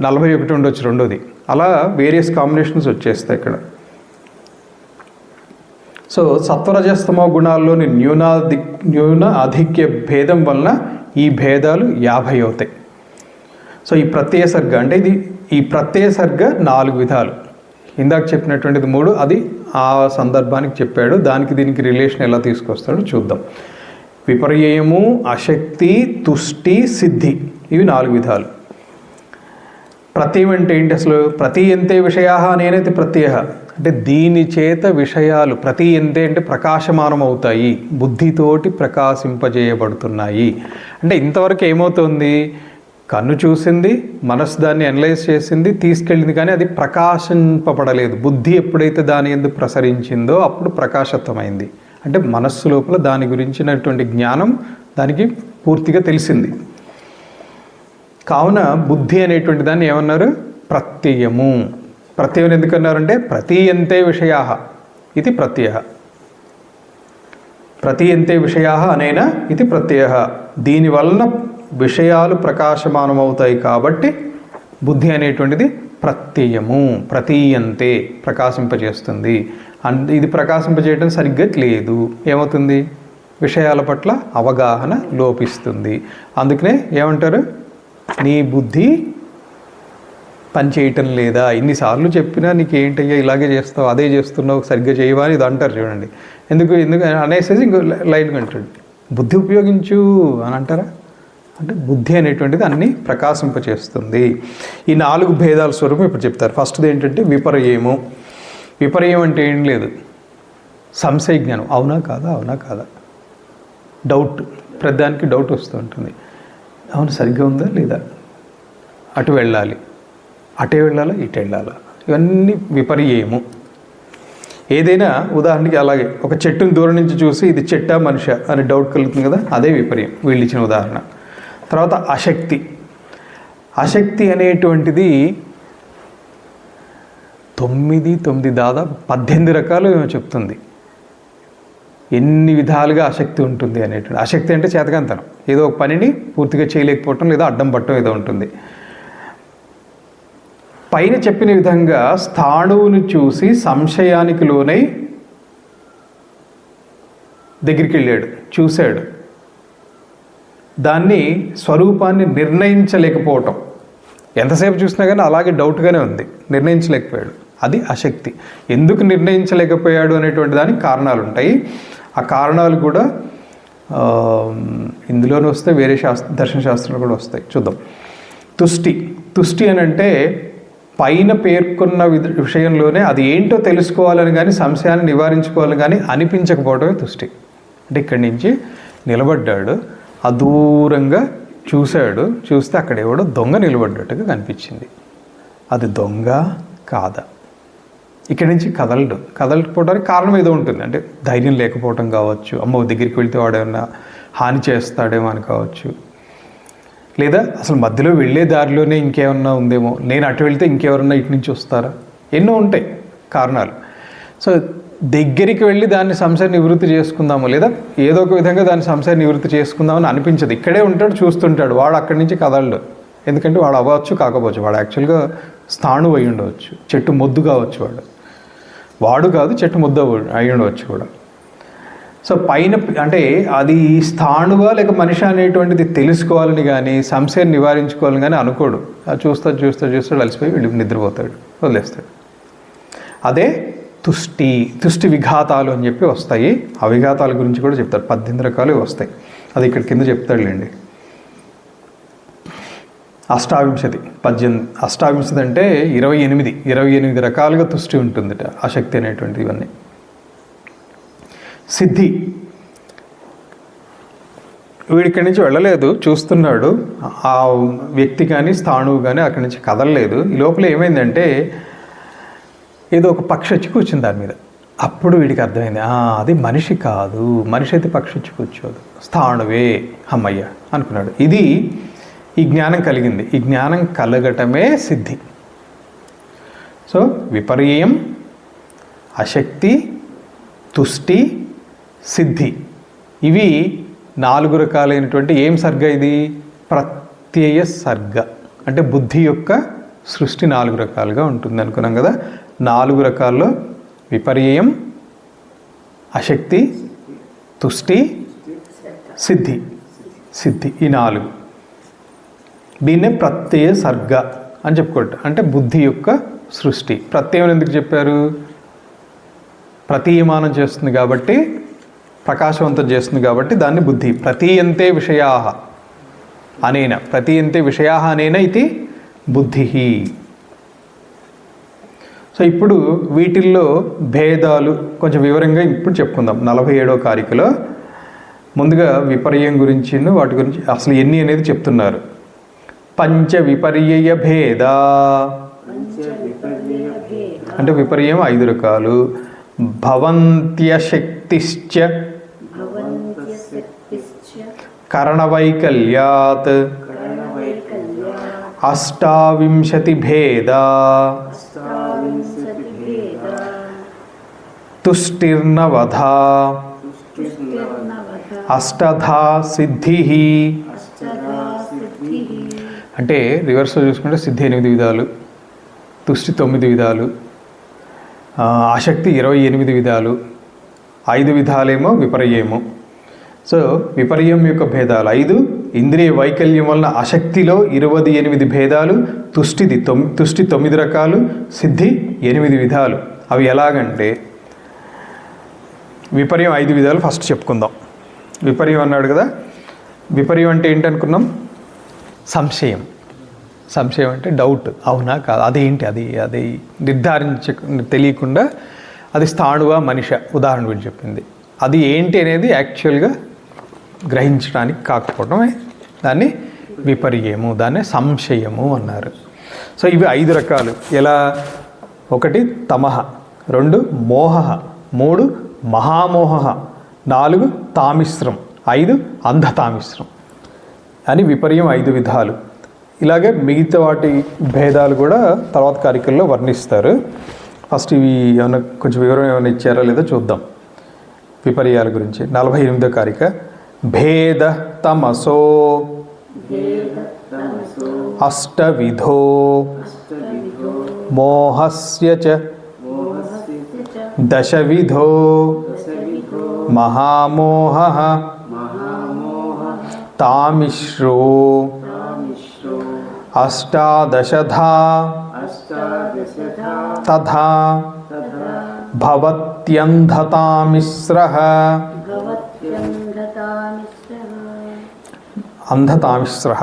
41 ఉండొచ్చు రెండోది. అలా వేరియస్ కాంబినేషన్స్ వచ్చేస్తాయి ఇక్కడ. సో సత్వరజస్తమో గుణాల్లోని న్యూన అధిక్య భేదం వలన ఈ భేదాలు 50 అవుతాయి. సో ఈ ప్రత్యయ సర్గ అంటే ఈ ప్రత్యయ సర్గ 4 విధాలు. ఇందాక చెప్పినటువంటిది 3, అది ఆ సందర్భానికి చెప్పాడు. దానికి దీనికి రిలేషన్ ఎలా తీసుకొస్తాడో చూద్దాం. విపర్యయము, అశక్తి, తుష్టి, సిద్ధి, ఇవి 4 విధాలు. ప్రత్యయం అంటే ఏంటి అసలు? ప్రతీయంతే విషయా అనేనైతే ప్రత్యయ అంటే దీని చేత విషయాలు ప్రతీయంతే అంటే ప్రకాశమానం అవుతాయి, బుద్ధితోటి ప్రకాశింపజేయబడుతున్నాయి. అంటే ఇంతవరకు ఏమవుతుంది? కన్ను చూసింది, మనసు దాన్ని అనలైజ్ చేసింది, తీసుకెళ్ళింది, కానీ అది ప్రకాశింపబడలేదు. బుద్ధి ఎప్పుడైతే దాని యందు ప్రసరించిందో అప్పుడు ప్రకాశత్వమైంది. అంటే మనస్సు లోపల దాని గురించినటువంటి జ్ఞానం దానికి పూర్తిగా తెలిసింది. కావున బుద్ధి అనేటువంటి దాన్ని ఏమన్నారు? ప్రత్యయము. ప్రత్యయం ఎందుకన్నారంటే ప్రతీయంతే విషయా ఇది ప్రత్యయ. ప్రతీయంతే విషయా అనేన ఇది ప్రత్యయ. దీనివలన విషయాలు ప్రకాశమానమవుతాయి కాబట్టి బుద్ధి అనేటువంటిది ప్రత్యయము. ప్రతీయంతే ప్రకాశింపజేస్తుంది. ఇది ప్రకాశింపజేయడం సరిగ్గా లేదు. ఏమవుతుంది? విషయాల పట్ల అవగాహన లోపిస్తుంది. అందుకనే ఏమంటారు? నీ బుద్ధి పనిచేయటం లేదా, ఇన్నిసార్లు చెప్పినా నీకేంటయ్యా ఇలాగే చేస్తావు, అదే చేస్తున్నావు, సరిగ్గా చేయవా అని ఇది అంటారు చూడండి. ఎందుకు అనేసేసి ఇంకో లైన్ అంటాడు, బుద్ధి ఉపయోగించు అని అంటారా? అంటే బుద్ధి అనేటువంటిది అన్ని ప్రకాశింపచేస్తుంది. ఈ 4 భేదాల స్వరూపం ఇప్పుడు చెప్తారు. ఫస్ట్ది ఏంటంటే విపర్యము. విపర్యం అంటే ఏం లేదు, సంశయ జ్ఞానం. అవునా కాదా, అవునా కాదా, డౌట్. ప్రతిదానికి డౌట్ వస్తూ ఉంటుంది. అవును సరిగ్గా ఉందా లేదా, అటు వెళ్ళాలి, అటే వెళ్ళాలా, ఇటు వెళ్ళాలా, ఇవన్నీ విపర్యము. ఏదైనా ఉదాహరణకి అలాగే ఒక చెట్టుని దూరం నుంచి చూసి ఇది చెట్టా మనిషా అని డౌట్ కలుగుతుంది కదా, అదే విపర్యం వీళ్ళు ఇచ్చిన ఉదాహరణ. తర్వాత అశక్తి. అశక్తి అనేటువంటిది 9 దాదాపు 18 రకాలు చెప్తుంది. ఎన్ని విధాలుగా ఆసక్తి ఉంటుంది అనేటువంటి. ఆసక్తి అంటే చేతకంతనం, ఏదో ఒక పనిని పూర్తిగా చేయలేకపోవటం లేదా అడ్డం పట్టడం ఏదో ఉంటుంది. పైన చెప్పిన విధంగా స్థాణువుని చూసి సంశయానికి లోనై దగ్గరికి వెళ్ళాడు, చూశాడు, దాన్ని స్వరూపాన్ని నిర్ణయించలేకపోవటం. ఎంతసేపు చూసినా కానీ అలాగే డౌట్గానే ఉంది, నిర్ణయించలేకపోయాడు. అది అశక్తి. ఎందుకు నిర్ణయించలేకపోయాడు అనేటువంటి దానికి కారణాలు ఉంటాయి. ఆ కారణాలు కూడా ఇందులోనే వస్తాయి, వేరే దర్శన శాస్త్రాలు కూడా వస్తాయి. చూద్దాం. తుష్టి. తుష్టి అని అంటే పైన పేర్కొన్న విషయంలోనే అది ఏంటో తెలుసుకోవాలని కానీ సంశయాన్ని నివారించుకోవాలని కానీ అనిపించకపోవడమే తుష్టి. అంటే ఇక్కడి నుంచి నిలబడ్డాడు, ఆ దూరంగా చూశాడు, చూస్తే అక్కడ ఎవడో దొంగ నిలబడ్డట్టుగా కనిపించింది. అది దొంగ కాదా? ఇక్కడి నుంచి కదలకపోవడానికి కారణం ఏదో ఉంటుంది. అంటే ధైర్యం లేకపోవటం కావచ్చు, అమ్మ దగ్గరికి వెళ్తే వాడేమన్నా హాని చేస్తాడేమో అని కావచ్చు, లేదా అసలు మధ్యలో వెళ్ళే దారిలోనే ఇంకేమన్నా ఉందేమో, నేను అటు వెళ్తే ఇంకెవరన్నా ఇటు నుంచి వస్తారా, ఎన్నో ఉంటాయి కారణాలు. సో దగ్గరికి వెళ్ళి దాన్ని సంశయ నివృత్తి చేసుకుందాము, లేదా ఏదో ఒక విధంగా దాన్ని సంశయ నివృత్తి చేసుకుందామని అనిపించదు. ఇక్కడే ఉంటాడు, చూస్తుంటాడు, వాడు అక్కడి నుంచి కదలడు. ఎందుకంటే వాడు అవ్వచ్చు కాకపోవచ్చు, వాడు యాక్చువల్గా స్థాణువు అయి ఉండవచ్చు, చెట్టు మొద్దు కావచ్చు, వాడు కాదు చెట్టు ముద్ద అయి ఉండవచ్చు కూడా. సో పైన అంటే అది స్థాణువా లేక మనిషి అనేటువంటిది తెలుసుకోవాలని కానీ సంశయం నివారించుకోవాలని కానీ అనుకోడు. అది చూస్తాడు అలసిపోయి వెళ్ళి నిద్రపోతాడు, వదిలేస్తాడు. అదే తుష్టి విఘాతాలు అని చెప్పి వస్తాయి. ఆ విఘాతాల గురించి కూడా చెప్తారు. 18 రకాలు వస్తాయి, అది ఇక్కడ కింద చెప్తాడులేండి. అష్టావింశతి 18. అష్టావింశతి అంటే 28 రకాలుగా తుష్టి ఉంటుందిట, ఆసక్తి అనేటువంటిది. ఇవన్నీ సిద్ధి. వీడిక్కడి నుంచి వెళ్ళలేదు, చూస్తున్నాడు, ఆ వ్యక్తి కానీ స్థాణువు కానీ అక్కడి నుంచి కదలలేదు. ఈ లోపల ఏమైందంటే ఏదో ఒక పక్షి వచ్చి కూర్చుంది దాని మీద. అప్పుడు వీడికి అర్థమైంది, అది మనిషి కాదు, మనిషి అయితే పక్షి వచ్చి కూర్చోదు, స్థాణువే, అమ్మయ్య అనుకున్నాడు. ఇది ఈ జ్ఞానం కలిగింది. ఈ జ్ఞానం కలగటమే సిద్ధి. సో విపర్యం, అశక్తి, తుష్టి, సిద్ధి, ఇవి 4 రకాలైనటువంటి ఏం సర్గ? ఇది ప్రత్యయ సర్గ. అంటే బుద్ధి యొక్క సృష్టి 4 రకాలుగా ఉంటుంది అనుకున్నాం కదా. 4 రకాల్లో విపర్యం, అశక్తి, తుష్టి, సిద్ధి ఈ 4. దీన్నే ప్రత్యయ సర్గ అని చెప్పుకోవటం. అంటే బుద్ధి యొక్క సృష్టి. ప్రత్యయం ఎందుకు చెప్పారు? ప్రతీయమానం చేస్తుంది కాబట్టి, ప్రకాశవంతం చేస్తుంది కాబట్టి దాన్ని బుద్ధి. ప్రతీయంతే విషయా అనేన ఇది బుద్ధి. సో ఇప్పుడు వీటిల్లో భేదాలు కొంచెం వివరంగా ఇప్పుడు చెప్పుకుందాం. 47వ కారికలో ముందుగా విపర్యం గురించి వాటి గురించి అసలు ఎన్ని అనేది చెప్తున్నారు. పంచ విపర్యయ భేద అంటే విపర్యం 5 రకాలు. భవంత్యశక్తిశ్చ కరణవైకల్యాత్ అష్టావింశతి భేద తుష్టిర్నవధ అష్టధా సిద్ధి. అంటే రివర్స్లో చూసుకుంటే సిద్ధి 8 విధాలు, తుష్టి 9 విధాలు, ఆసక్తి 28 విధాలు, 5 విధాలేమో విపర్యము. సో విపర్యం యొక్క భేదాలు 5, ఇంద్రియ వైకల్యం వలన అశక్తిలో 28 భేదాలు, తుష్టి 9 రకాలు, సిద్ధి 8 విధాలు. అవి ఎలాగంటే విపర్యం 5 విధాలు ఫస్ట్ చెప్పుకుందాం. విపర్యం అన్నాడు కదా, విపర్యం అంటే ఏంటనుకున్నాం? సంశయం. సంశయం అంటే డౌట్, అవునా కాదు, అదేంటి, అది తెలియకుండా అది స్థాణువా మనిష ఉదాహరణ గురించి చెప్పింది. అది ఏంటి అనేది యాక్చువల్గా గ్రహించడానికి కాకపోవడమే దాన్ని విపర్యము, దాన్ని సంశయము అన్నారు. సో ఇవి 5 రకాలు. ఎలా? 1 తమః, 2 మోహః, 3 మహామోహః, 4 తామిశ్రం, 5 అంధతామిశ్రం అని విపర్యం 5 విధాలు. ఇలాగే మిగతా వాటి భేదాలు కూడా తర్వాత కారికల్లో వర్ణిస్తారు. ఫస్ట్ ఇవి ఏమైనా కొంచెం వివరం ఏమైనా ఇచ్చారా లేదో చూద్దాం విపర్యాల గురించి. 48వ కారిక. భేద తమసో అష్టవిధో మోహస్య చ దశవిధో మహామోహః తామిశ్రో అష్టాదశధా తథా భవత్యంధతామిశ్రః. అంధతామిశ్రః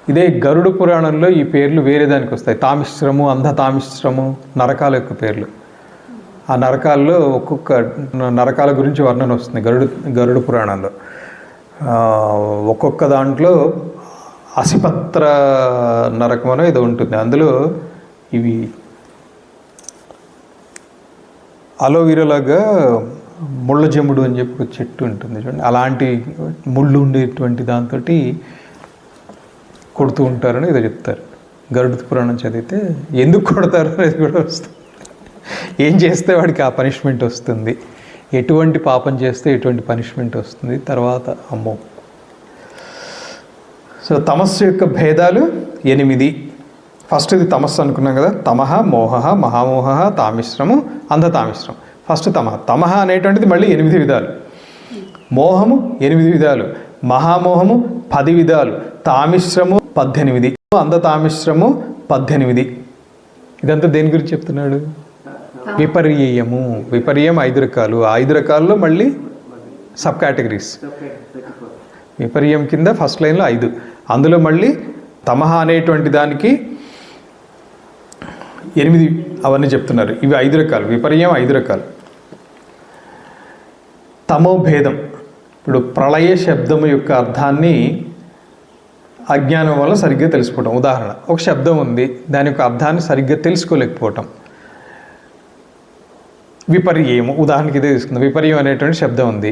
ఇదే గరుడ పురాణంలో ఈ పేర్లు వేరే దానికి వస్తాయి. తామిశ్రము, అంధతామిశ్రము నరకాల యొక్క పేర్లు. ఆ నరకాల్లో ఒక్కొక్క నరకాల గురించి వర్ణన వస్తుంది గరుడ పురాణంలో. ఒక్కొక్క దాంట్లో అసిపత్ర నరకం అనో ఏదో ఉంటుంది. అందులో ఇవి అలోవీరలాగా ముళ్ళ జమ్ముడు అని చెప్పి ఒక చెట్టు ఉంటుంది చూడండి, అలాంటి ముళ్ళు ఉండేటువంటి దాంతో కొడుతూ ఉంటారని ఏదో చెప్తారు. గరుడ పురాణం చదివితే ఎందుకు కొడతారు అనేది కూడా వస్తుంది. ఏం చేస్తే వాడికి ఆ పనిష్మెంట్ వస్తుంది, ఎటువంటి పాపం చేస్తే ఎటువంటి పనిష్మెంట్ వస్తుంది తర్వాత, అమ్మో. సో తమస్సు యొక్క భేదాలు 8. ఫస్ట్ ఇది తమస్సు అనుకున్నాం కదా. తమః, మోహః, మహామోహః, తామిశ్రము, అంధతామిశ్రం. ఫస్ట్ తమః అనేటువంటిది మళ్ళీ 8 విధాలు. మోహము 8 విధాలు, మహామోహము 10 విధాలు, తామిశ్రము 18, అంధతామిశ్రము 18. ఇదంతా దేని గురించి చెప్తున్నాడు? విపర్యయము. విపర్యం 5 రకాలు. 5 రకాల్లో మళ్ళీ సబ్ కేటగిరీస్. విపర్యం కింద ఫస్ట్ లైన్లో 5. అందులో మళ్ళీ తమః అనేటువంటి దానికి 8 అవన్నీ చెప్తున్నారు. ఇవి 5 రకాలు. విపర్యం 5 రకాలు. తమోభేదం. ఇప్పుడు ప్రళయ శబ్దము యొక్క అర్థాన్ని అజ్ఞానం వల్ల సరిగ్గా తెలుసుకోవటం. ఉదాహరణ, ఒక శబ్దం ఉంది, దాని యొక్క అర్థాన్ని సరిగ్గా తెలుసుకోలేకపోవటం విపర్యము. ఉదాహరణకి ఇదే తీసుకుందాం. విపర్యం అనేటువంటి శబ్దం ఉంది,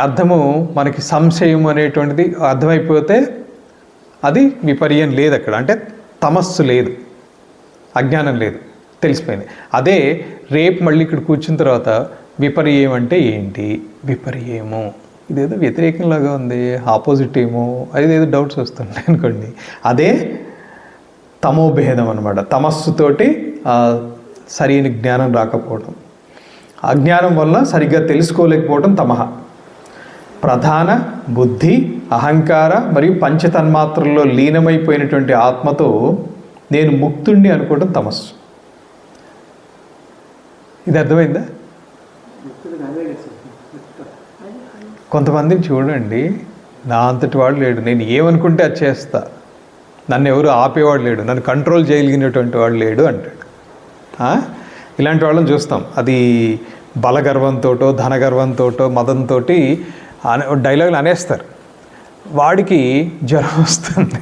అర్థము మనకి సంశయం అనేటువంటిది అర్థమైపోతే అది విపర్యం లేదు అక్కడ, అంటే తమస్సు లేదు, అజ్ఞానం లేదు, తెలిసిపోయింది. అదే రేపు మళ్ళీ ఇక్కడ కూర్చున్న తర్వాత విపర్యం అంటే ఏంటి, విపర్యము ఇదేదో వ్యతిరేకంలాగా ఉంది, ఆపోజిట్ ఏమో, అదేదో డౌట్స్ వస్తుంటాయి అనుకోండి. అదే తమోభేదం అనమాట. తమస్సుతోటి సరైన జ్ఞానం రాకపోవడం, అజ్ఞానం వల్ల సరిగ్గా తెలుసుకోలేకపోవడం తమః. ప్రధాన బుద్ధి, అహంకార మరియు పంచతన్మాత్రల్లో లీనమైపోయినటువంటి ఆత్మతో నేను ముక్తుణ్ణి అనుకోవడం తమస్సు. ఇది అర్థమైందా? కొంతమందిని చూడండి, నా అంతటి వాడు లేడు, నేను ఏమనుకుంటే అది చేస్తా, నన్ను ఎవరు ఆపేవాడు లేడు, నన్ను కంట్రోల్ చేయగలిగినటువంటి వాడు లేడు అంటాడు. ఇలాంటి వాళ్ళని చూస్తాం. అది బలగర్వంతోటో ధనగర్వంతోటో మదంతో డైలాగులు అనేస్తారు. వాడికి జ్వరం వస్తుంది.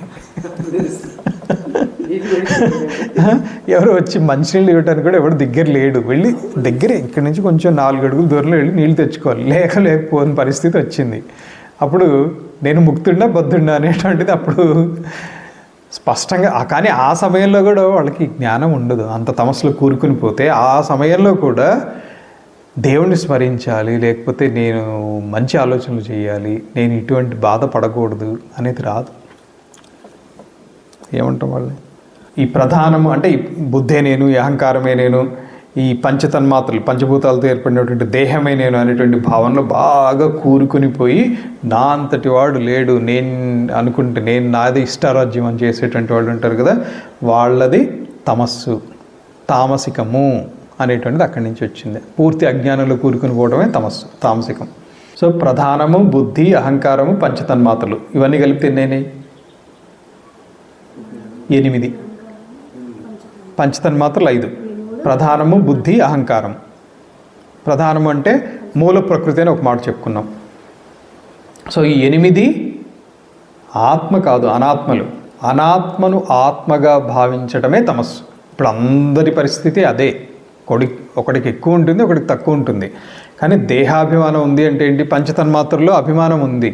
ఎవరు వచ్చి మంచినీళ్ళు ఇవ్వటానికి కూడా ఎవరు దగ్గర లేడు. వెళ్ళి దగ్గరే ఇక్కడి నుంచి కొంచెం 4 అడుగుల దూరంలో వెళ్ళి నీళ్ళు తెచ్చుకోవాలి. లేకపోని పరిస్థితి వచ్చింది. అప్పుడు నేను ముక్తుడినా బద్ధుడినా అనేటువంటిది అప్పుడు స్పష్టంగా. కానీ ఆ సమయంలో కూడా వాళ్ళకి జ్ఞానం ఉండదు. అంత తమస్సులో కూరుకుని పోతే ఆ సమయంలో కూడా దేవుణ్ణి స్మరించాలి, లేకపోతే నేను మంచి ఆలోచనలు చేయాలి, నేను ఇటువంటి బాధ పడకూడదు అనేది రాదు. ఏమంటాం వాళ్ళని? ఈ ప్రధానము అంటే ఈ బుద్ధే నేను, ఈ అహంకారమే నేను, ఈ పంచతన్మాత్రలు పంచభూతాలతో ఏర్పడినటువంటి దేహమే నేను అనేటువంటి భావనలో బాగా కూరుకుని పోయి నా అంతటి వాడు లేడు, నేను అనుకుంటే నేను నాది ఇష్టారాజ్యం అని చేసేటువంటి వాళ్ళు ఉంటారు కదా, వాళ్ళది తమస్సు, తామసికము అనేటువంటిది అక్కడి నుంచి వచ్చింది. పూర్తి అజ్ఞానంలో కూరుకుని పోవడమే తమస్సు, తామసికం. సో ప్రధానము బుద్ధి, అహంకారము, పంచతన్మాత్రలు ఇవన్నీ కలిపితే ఎన్నైనాయి? 8. పంచతన్మాత్రలు 5. ప్రధానము బుద్ధి అహంకారం. ప్రధానము అంటే మూల ప్రకృతి అని ఒక మాట చెప్పుకున్నాం. సో ఈ 8 ఆత్మ కాదు, అనాత్మలు. అనాత్మను ఆత్మగా భావించడమే తమస్సు. ఇప్పుడు అందరి పరిస్థితి అదే. ఒకడికి ఎక్కువ ఉంటుంది, ఒకడికి తక్కువ ఉంటుంది. కానీ దేహాభిమానం ఉంది అంటే ఏంటి? పంచతన్మాత్రలో అభిమానం ఉంది.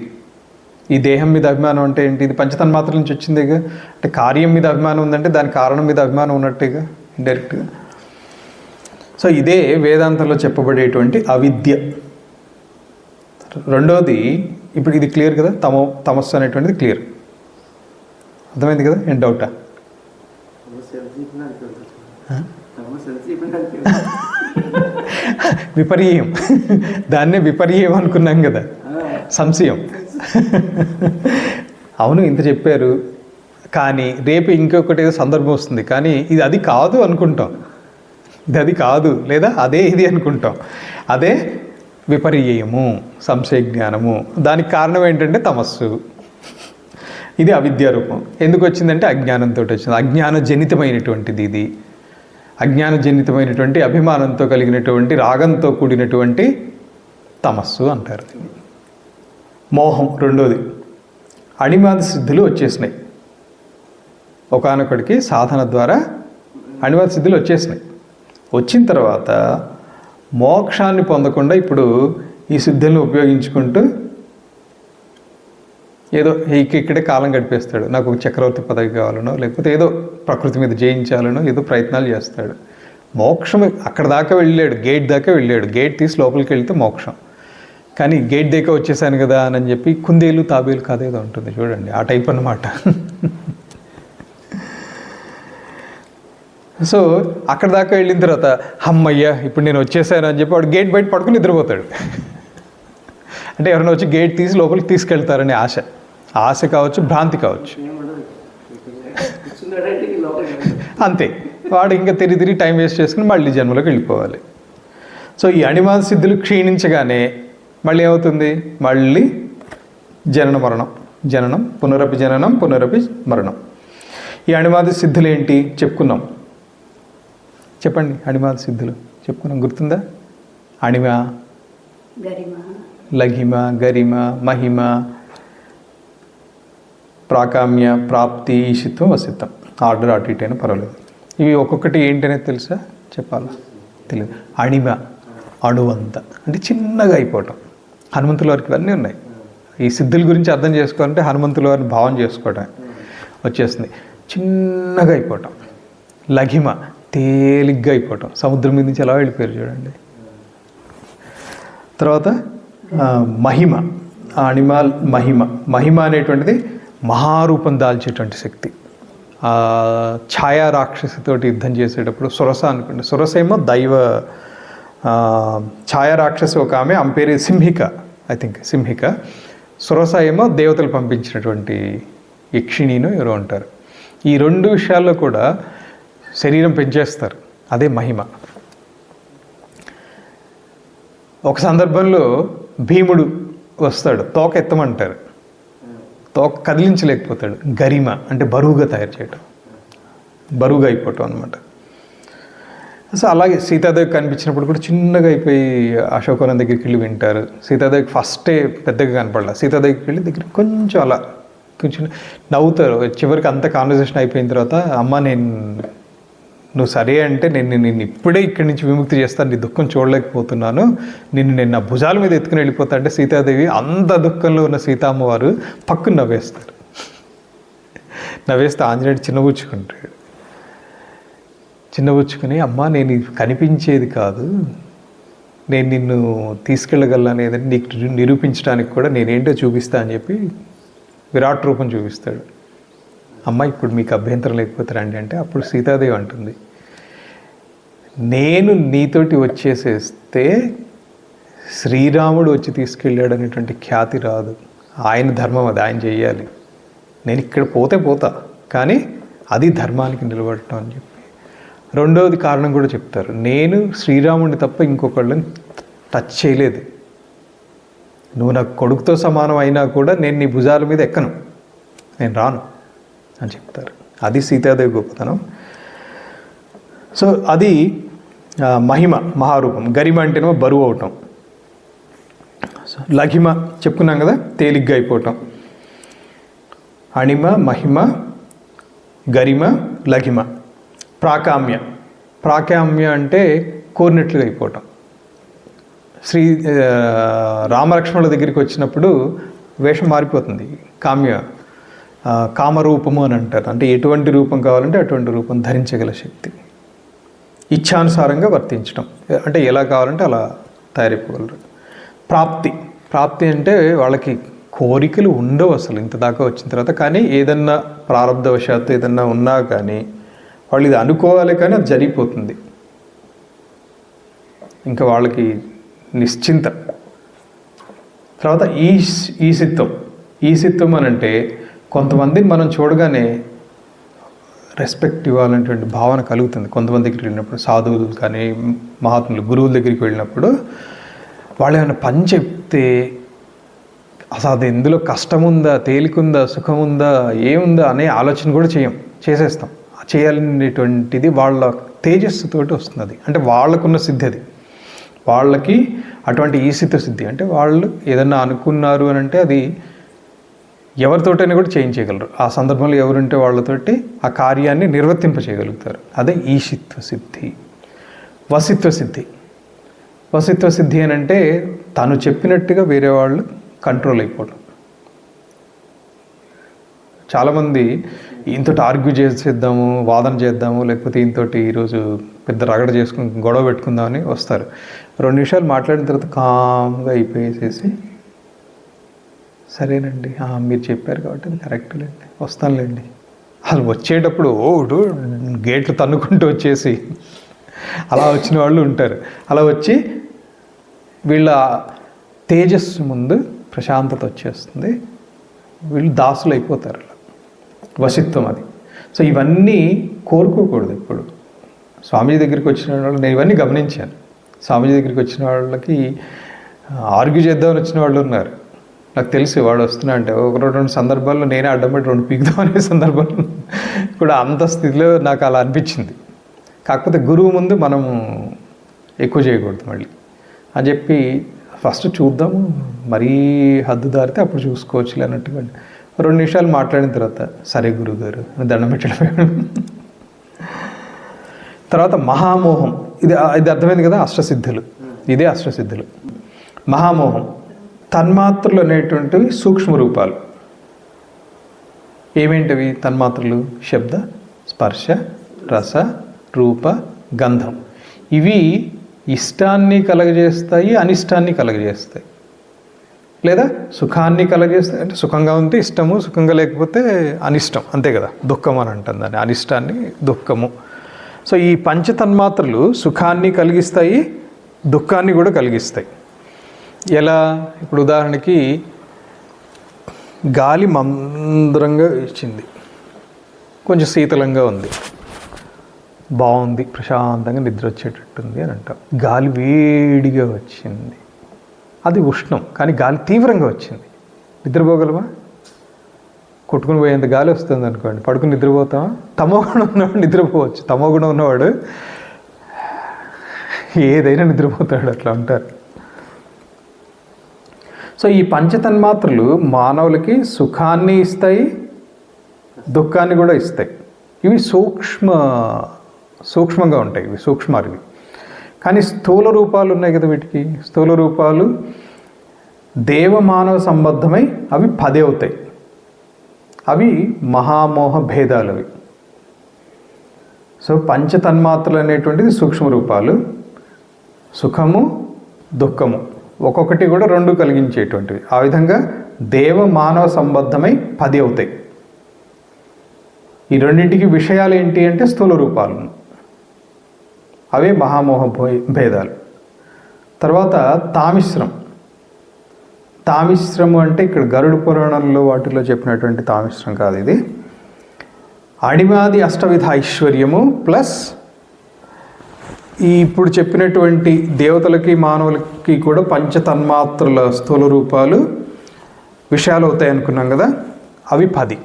ఈ దేహం మీద అభిమానం అంటే ఏంటి? ఇది పంచతన్మాత్రల నుంచి వచ్చిందేగా. అంటే కార్యం మీద అభిమానం ఉందంటే దాని కారణం మీద అభిమానం ఉన్నట్టేగా, ఇండైరెక్ట్గా. సో ఇదే వేదాంతంలో చెప్పబడేటువంటి అవిద్య. రెండోది, ఇప్పుడు ఇది క్లియర్ కదా, తమస్సు అనేటువంటిది క్లియర్, అర్థమైంది కదా? ఏం డౌటా? విపర్యం, దాన్నే విపర్యం అనుకున్నాం కదా, సంశయం. అవును ఇంత చెప్పారు, కానీ రేపు ఇంకొకటి ఏదో సందర్భం వస్తుంది, కానీ ఇది అది కాదు అనుకుంటాం, ఇది అది కాదు, లేదా అదే ఇది అనుకుంటాం. అదే విపర్యము, సంశయ జ్ఞానము. దానికి కారణం ఏంటంటే తమస్సు. ఇది అవిద్యా రూపం. ఎందుకు వచ్చిందంటే అజ్ఞానంతో వచ్చింది. అజ్ఞాన జనితమైనటువంటిది ఇది. అజ్ఞాన జనితమైనటువంటి అభిమానంతో కలిగినటువంటి రాగంతో కూడినటువంటి తమస్సు అంటారు. మోహం రెండోది. అణిమాది సిద్ధులు వచ్చేసినాయి. ఒకానొకడికి సాధన ద్వారా అణిమాది సిద్ధులు వచ్చేసినాయి. వచ్చిన తర్వాత మోక్షాన్ని పొందకుండా ఇప్పుడు ఈ సిద్ధులను ఉపయోగించుకుంటూ ఏదో ఇక్కడే కాలం గడిపేస్తాడు. నాకు ఒక చక్రవర్తి పదవి కావాలనో, లేకపోతే ఏదో ప్రకృతి మీద జయించాలనో ఏదో ప్రయత్నాలు చేస్తాడు. మోక్షం అక్కడ దాకా వెళ్ళాడు, గేట్ దాకా వెళ్ళాడు. గేట్ తీసి లోపలికి వెళ్తే మోక్షం. కానీ గేట్ దాకా వచ్చేసాను కదా అని చెప్పి కుందేలు తాబేలు కథ ఏదో ఉంటుంది చూడండి, ఆ టైప్ అన్నమాట. సో అక్కడ దాకా వెళ్ళిన తర్వాత అమ్మయ్య ఇప్పుడు నేను వచ్చేసాను అని చెప్పి వాడు గేట్ బయట పడుకుని నిద్రపోతాడు. అంటే ఎవరైనా వచ్చి గేట్ తీసి లోపలికి తీసుకెళ్తారనే ఆశ కావచ్చు, భ్రాంతి కావచ్చు. అంతే, వాడు ఇంకా తిరిగి టైం వేస్ట్ చేసుకుని మళ్ళీ జన్మలోకి వెళ్ళిపోవాలి. సో ఈ అణిమాది సిద్ధులు క్షీణించగానే మళ్ళీ ఏమవుతుంది? మళ్ళీ జనన మరణం, జననం పునరపి జననం పునరపి మరణం. ఈ అణిమాది సిద్ధులు ఏంటి చెప్పుకున్నాం, చెప్పండి. అణిమాది సిద్ధులు చెప్పుకున్నాం, గుర్తుందా? అణిమ, లఘిమ, గరిమ, మహిమ, ప్రాకామ్య, ప్రాప్తి, ఈషిత్వం, వసిత్వం. ఆర్డర్ అటు ఇటు అయినా పర్వాలేదు. ఇవి ఒక్కొక్కటి ఏంటనేది తెలుసా? చెప్పాలా? తెలియదు. అణిమ అణువంత అంటే చిన్నగా అయిపోవటం. హనుమంతుల వారికి ఇవన్నీ ఉన్నాయి. ఈ సిద్ధుల గురించి అర్థం చేసుకోవాలంటే హనుమంతుల వారిని భావం చేసుకోవటం వచ్చేస్తుంది. చిన్నగా అయిపోవటం. లఘిమ తేలిగ్గా అయిపోవటం. సముద్రం మీద నుంచి ఎలా వెళ్ళిపోయారు చూడండి. తర్వాత మహిమ, అణిమ మహిమ. మహిమ అనేటువంటిది మహారూపం దాల్చేటువంటి శక్తి. ఛాయా రాక్షసితోటి యుద్ధం చేసేటప్పుడు సురస అనుకోండి. సురస ఏమో దైవ, ఛాయా రాక్షసి ఒక ఆమె పేరు సింహిక, ఐ థింక్ సింహిక. సురస ఏమో దేవతలు పంపించినటువంటి యక్షిణీను ఎవరో ఉంటారు. ఈ రెండు విషయాల్లో కూడా శరీరం పెంచేస్తారు. అదే మహిమ. ఒక సందర్భంలో భీముడు వస్తాడు, తోక ఎత్తమంటారు. తోక కదిలించలేకపోతాడు. గరిమ అంటే బరువుగా తయారు చేయటం, బరువుగా అయిపోవటం అనమాట. సో అలాగే సీతాదేవి కనిపించినప్పుడు కూడా చిన్నగా అయిపోయి అశోకవనం దగ్గరికి వెళ్ళి వింటారు. సీతాదేవికి ఫస్టే పెద్దగా కనపడాల, సీతాదేవికి వెళ్ళి దగ్గరికి కొంచెం అలా కొంచెం నవ్వుతారు. చివరికి అంత కాన్వర్సేషన్ అయిపోయిన తర్వాత, అమ్మ నువ్వు సరే అంటే నేను ఇప్పుడే ఇక్కడి నుంచి విముక్తి చేస్తాను, నీ దుఃఖం చూడలేకపోతున్నాను, నేను నా భుజాల మీద ఎత్తుకుని వెళ్ళిపోతా అంటే సీతాదేవి అంత దుఃఖంలో ఉన్న సీతమ్మవారు పక్కన నవ్వేస్తారు. నవ్వేస్తే ఆంజనేయుడు చిన్నబుచ్చుకుంటాడు. చిన్నబుచ్చుకుని, అమ్మ నేను ఇది కనిపించేది కాదు, నేను నిన్ను తీసుకెళ్ళగలను లేదని నీకు నిరూపించడానికి కూడా నేనేంటో చూపిస్తా అని చెప్పి విరాట్ రూపం చూపిస్తాడు. అమ్మ ఇప్పుడు మీకు అభ్యంతరం లేకపోతే రండి అంటే అప్పుడు సీతాదేవి అంటుంది, నేను నీతోటి వచ్చేసేస్తే శ్రీరాముడు వచ్చి తీసుకెళ్ళాడు అనేటువంటి ఖ్యాతి రాదు, ఆయన ధర్మం అది, ఆయన చెయ్యాలి, నేను ఇక్కడ పోతా కానీ అది ధర్మానికి నిలబడటం అని చెప్పి. రెండవది కారణం కూడా చెప్తారు, నేను శ్రీరాముడిని తప్ప ఇంకొకళ్ళని టచ్ చేయలేదు, నువ్వు నాకు కొడుకుతో సమానం అయినా కూడా నేను నీ భుజాల మీద ఎక్కను, నేను రాను అని చెప్తారు. అది సీతాదేవి గొప్పతనం. సో అది మహిమ, మహారూపం. గరిమ అంటేనేమో బరువు అవటం. సో లఘిమ చెప్పుకున్నాం కదా, తేలిగ్గా అయిపోవటం. అణిమ, మహిమ, గరిమ, లఘిమ. ప్రాకామ్య అంటే కోరినట్లుగా అయిపోవటం. రామలక్ష్మణుల దగ్గరికి వచ్చినప్పుడు వేషం మారిపోతుంది. కామరూపము అని అంటారు. అంటే ఎటువంటి రూపం కావాలంటే అటువంటి రూపం ధరించగల శక్తి, ఇచ్ఛానుసారంగా వర్తించడం, అంటే ఎలా కావాలంటే అలా తయారైపోగలరు. ప్రాప్తి అంటే వాళ్ళకి కోరికలు ఉండవు అసలు ఇంత దాకా వచ్చిన తర్వాత, కానీ ఏదన్నా ప్రారంధవశాత్తు ఏదన్నా ఉన్నా కానీ వాళ్ళు ఇది అనుకోవాలి, కానీ అది జరిగిపోతుంది. ఇంకా వాళ్ళకి నిశ్చింత. తర్వాత ఈసిత్వం అని అంటే కొంతమందిని మనం చూడగానే రెస్పెక్ట్ ఇవ్వాలనేటువంటి భావన కలుగుతుంది. కొంతమంది దగ్గరికి వెళ్ళినప్పుడు, సాధువులు కానీ మహాత్ములు గురువుల దగ్గరికి వెళ్ళినప్పుడు వాళ్ళు ఏమైనా పని చెప్తే అసలు అది ఎందులో కష్టముందా, తేలికుందా, సుఖముందా, ఏముందా అనే ఆలోచన కూడా చేసేస్తాం. చేయాలనేటువంటిది వాళ్ళ తేజస్సుతోటి వస్తుంది. అంటే వాళ్ళకున్న సిద్ధి అది, వాళ్ళకి అటువంటి ఈసిత సిద్ధి. అంటే వాళ్ళు ఏదన్నా అనుకున్నారు అని అంటే అది ఎవరితోటైనా కూడా చేయించగలరు. ఆ సందర్భంలో ఎవరుంటే వాళ్ళతోటి ఆ కార్యాన్ని నిర్వర్తింపచేయగలుగుతారు. అదే ఈశిత్వ సిద్ధి. వసిత్వ సిద్ధి అని అంటే తను చెప్పినట్టుగా వేరే వాళ్ళు కంట్రోల్ అయిపోవడం. చాలామంది ఈయనతోటి ఆర్గ్యూ చేసేద్దాము, వాదన చేద్దాము, లేకపోతే ఈయనతోటి ఈరోజు పెద్ద రగడ చేసుకుని గొడవ పెట్టుకుందామని వస్తారు. 2 నిమిషాలు మాట్లాడిన తర్వాత కామ్గా అయిపోయేసేసి, సరేనండి మీరు చెప్పారు కాబట్టి అది కరెక్ట్లేండి, వస్తానులేండి. అసలు వచ్చేటప్పుడు గేట్లు తన్నుకుంటూ వచ్చేసి అలా వచ్చిన వాళ్ళు ఉంటారు. అలా వచ్చి వీళ్ళ తేజస్సు ముందు ప్రశాంతత వచ్చేస్తుంది, వీళ్ళు దాసులు అయిపోతారు. వశిత్వం అది. సో ఇవన్నీ కోరుకోకూడదు. ఇప్పుడు స్వామీజీ దగ్గరికి వచ్చిన వాళ్ళు, నేను ఇవన్నీ గమనించాను. స్వామీజీ దగ్గరికి వచ్చిన వాళ్ళకి ఆర్గ్యూ చేద్దామని వచ్చిన వాళ్ళు ఉన్నారు. నాకు తెలిసి వాడు వస్తున్నా అంటే 1-2 సందర్భాల్లో నేనే అడ్డంపడి 2 పీకుదాం అనే సందర్భాలు కూడా అంత స్థితిలో నాకు అలా అనిపించింది. కాకపోతే గురువు ముందు మనము ఎక్కువ చేయకూడదు మళ్ళీ అని చెప్పి ఫస్ట్ చూద్దాము, మరీ హద్దు దారితే అప్పుడు చూసుకోవచ్చులే అన్నట్టుగా 2 నిమిషాలు మాట్లాడిన తర్వాత సరే గురువు గారు దండం పెట్టడం. తర్వాత మహామోహం. ఇది అర్థమైంది కదా, అష్టసిద్ధులు. ఇదే అష్టసిద్ధులు. మహామోహం తన్మాత్రలు అనేటువంటివి సూక్ష్మ రూపాలు. ఏమేంటివి తన్మాత్రలు? శబ్ద, స్పర్శ, రస, రూప, గంధం. ఇవి ఇష్టాన్ని కలగజేస్తాయి, అనిష్టాన్ని కలగజేస్తాయి. లేదా సుఖాన్ని కలగజేస్తాయి. అంటే సుఖంగా ఉంటే ఇష్టము, సుఖంగా లేకపోతే అనిష్టం, అంతే కదా. దుఃఖం అని అంటుంది దాన్ని, అనిష్టాన్ని దుఃఖము. సో ఈ పంచతన్మాత్రలు సుఖాన్ని కలిగిస్తాయి, దుఃఖాన్ని కూడా కలిగిస్తాయి. ఎలా? ఇప్పుడు ఉదాహరణకి గాలి మందరంగా ఇచ్చింది, కొంచెం శీతలంగా ఉంది, బాగుంది, ప్రశాంతంగా నిద్ర వచ్చేటట్టుంది అని అంటాం. గాలి వేడిగా వచ్చింది, అది ఉష్ణం, కానీ గాలి తీవ్రంగా వచ్చింది, నిద్రపోగలమా? కొట్టుకుని పోయేంత గాలి వస్తుంది అనుకోండి, పడుకుని నిద్రపోతాం. తమోగుణం ఉన్నవాడు నిద్రపోవచ్చు, తమోగుణం ఉన్నవాడు ఏదైనా నిద్రపోతాడు, అట్లా ఉంటారు. సో ఈ పంచతన్మాత్రలు మానవులకి సుఖాన్ని ఇస్తాయి, దుఃఖాన్ని కూడా ఇస్తాయి. ఇవి సూక్ష్మంగా ఉంటాయి, ఇవి సూక్ష్మాలు. కానీ స్థూల రూపాలు ఉన్నాయి కదా, వీటికి స్థూల రూపాలు దేవమానవ సంబద్ధమై అవి 10 అవుతాయి. అవి మహామోహ భేదాలు అవి. సో పంచతన్మాత్రలు అనేటువంటిది సూక్ష్మ రూపాలు, సుఖము దుఃఖము ఒక్కొక్కటి కూడా 2 కలిగించేటువంటివి. ఆ విధంగా దేవ మానవ సంబద్ధమై 10 అవుతాయి. ఈ రెండింటికి విషయాలు ఏంటి అంటే స్థూల రూపాలు, అవే మహామోహ భేదాలు. తర్వాత తామిశ్రం. తామిశ్రము అంటే ఇక్కడ గరుడ పురాణంలో వాటిలో చెప్పినటువంటి తామిశ్రం కాదు ఇది. అణిమాది అష్టవిధ ఐశ్వర్యము ప్లస్ ఈ ఇప్పుడు చెప్పినటువంటి దేవతలకి మానవులకి కూడా పంచతన్మాత్రల స్థూల రూపాలు విషయాలు అవుతాయి అనుకున్నాం కదా, అవి 10.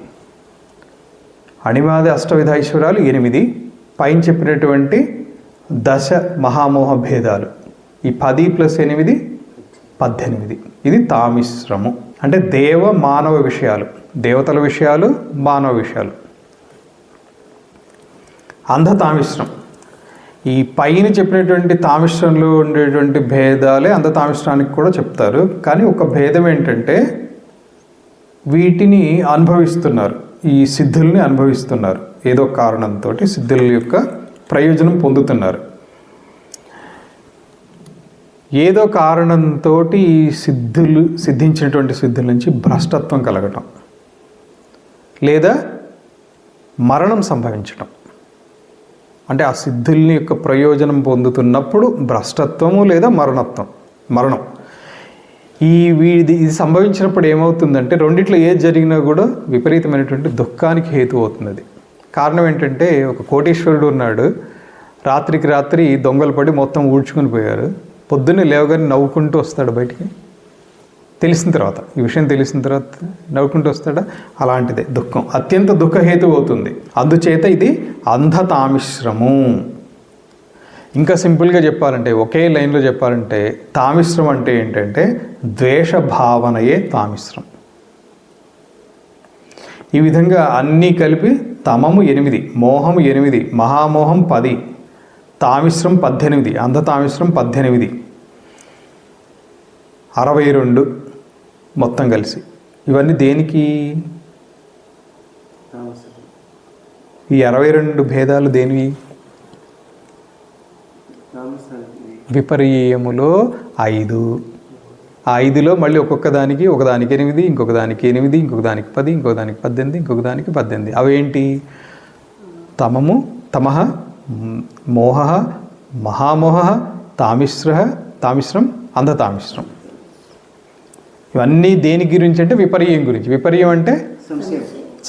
అణిమాది అష్టవిధ ఐశ్వర్యాలు 8, పైన చెప్పినటువంటి 10 మహామోహ భేదాలు. ఈ 10 + 8 18. ఇది తామిశ్రము. అంటే దేవ మానవ విషయాలు, దేవతల విషయాలు, మానవ విషయాలు. అంధ తామిశ్రం. ఈ పైన చెప్పినటువంటి తామిశ్రంలో ఉండేటువంటి భేదాలే అంధ తామిశ్రానికి కూడా చెప్తారు. కానీ ఒక భేదం ఏంటంటే వీటిని అనుభవిస్తున్నారు, ఈ సిద్ధుల్ని అనుభవిస్తున్నారు. ఏదో కారణంతో సిద్ధుల యొక్క ప్రయోజనం పొందుతున్నారు. ఏదో కారణంతో ఈ సిద్ధించినటువంటి సిద్ధుల నుంచి భ్రష్టత్వం కలగటం లేదా మరణం సంభవించటం. అంటే ఆ సిద్ధుల్ని యొక్క ప్రయోజనం పొందుతున్నప్పుడు భ్రష్టత్వము లేదా మరణం. ఇది సంభవించినప్పుడు ఏమవుతుందంటే రెండిట్లో ఏది జరిగినా కూడా విపరీతమైనటువంటి దుఃఖానికి హేతు అవుతుంది. కారణం ఏంటంటే ఒక కోటీశ్వరుడు ఉన్నాడు, రాత్రికి రాత్రి దొంగలు పడి మొత్తం ఊడ్చుకొని పోయారు. పొద్దున్నే లేవగానే నవ్వుకుంటూ వస్తాడు బయటికి, ఈ విషయం తెలిసిన తర్వాత నవ్వుకుంటూ వస్తాడా? అలాంటిదే దుఃఖం, అత్యంత దుఃఖహేతు అవుతుంది. అందుచేత ఇది అంధతామిశ్రము. ఇంకా సింపుల్గా చెప్పాలంటే, ఒకే లైన్లో చెప్పాలంటే తామిశ్రం అంటే ఏంటంటే ద్వేష భావనయే తామిశ్రం. ఈ విధంగా అన్నీ కలిపి తమము 8, మోహము 8, మహామోహం 10, తామిశ్రం 18, అంధతామిశ్రం 18, 62 మొత్తం కలిసి. ఇవన్నీ దేనికి? ఈ 62 భేదాలు దేనివి? విపర్యయములో 5. ఆ 5లో మళ్ళీ ఒకదానికి 8, ఇంకొక దానికి 8, ఇంకొక దానికి 10, ఇంకొక దానికి 18, ఇంకొక దానికి 18. అవేంటి? తమః, మోహ, మహామోహ, తామిశ్రం, అంధతామిశ్రం. ఇవన్నీ దేని గురించి అంటే విపర్యం గురించి. విపర్యం అంటే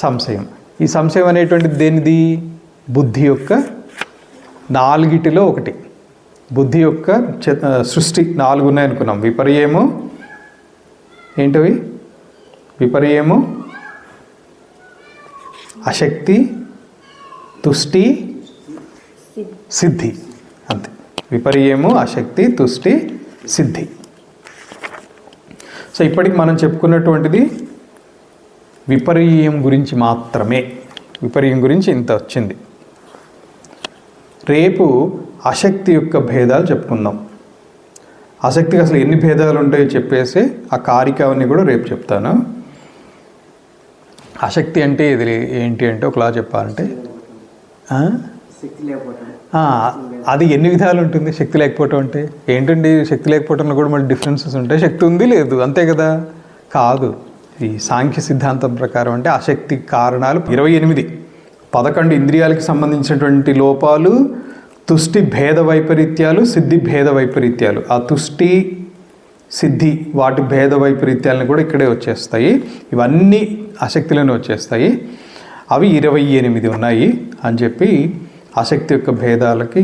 సంశయం. ఈ సంశయం అనేటువంటిది దేనిది? బుద్ధి యొక్క 4 ఒకటి. బుద్ధి యొక్క సృష్టి 4 ఉన్నాయనుకున్నాం. విపర్యము ఏంటవి? విపర్యము, అశక్తి, తుష్టి, సిద్ధి. అంతే. విపర్యము, అశక్తి, తుష్టి, సిద్ధి. సో ఇప్పటికి మనం చెప్పుకున్నటువంటిది విపర్యం గురించి మాత్రమే. విపర్యం గురించి ఇంత వచ్చింది. రేపు అశక్తి యొక్క భేదాలు చెప్పుకుందాం. అశక్తికి అసలు ఎన్ని భేదాలు ఉంటాయో చెప్పేసి ఆ కారికవన్నీ కూడా రేపు చెప్తాను. అశక్తి అంటే ఇది ఏంటి అంటే ఒకలా చెప్పాలంటే అది ఎన్ని విధాలు ఉంటుంది. శక్తి లేకపోవటం అంటే ఏంటండి? శక్తి లేకపోవటంలో కూడా మళ్ళీ డిఫరెన్సెస్ ఉంటాయి. శక్తి ఉంది లేదు అంతే కదా? కాదు. ఈ సాంఖ్య సిద్ధాంతం ప్రకారం అంటే అశక్తి కారణాలు 28. 11 ఇంద్రియాలకి సంబంధించినటువంటి లోపాలు, తుష్టి భేద వైపరీత్యాలు, సిద్ధి భేద వైపరీత్యాలు. ఆ తుష్టి, సిద్ధి వాటి భేద వైపరీత్యాలను కూడా ఇక్కడే వచ్చేస్తాయి. ఇవన్నీ ఆసక్తిలోనే వచ్చేస్తాయి. అవి 28 ఉన్నాయి అని చెప్పి ఆసక్తి యొక్క భేదాలకి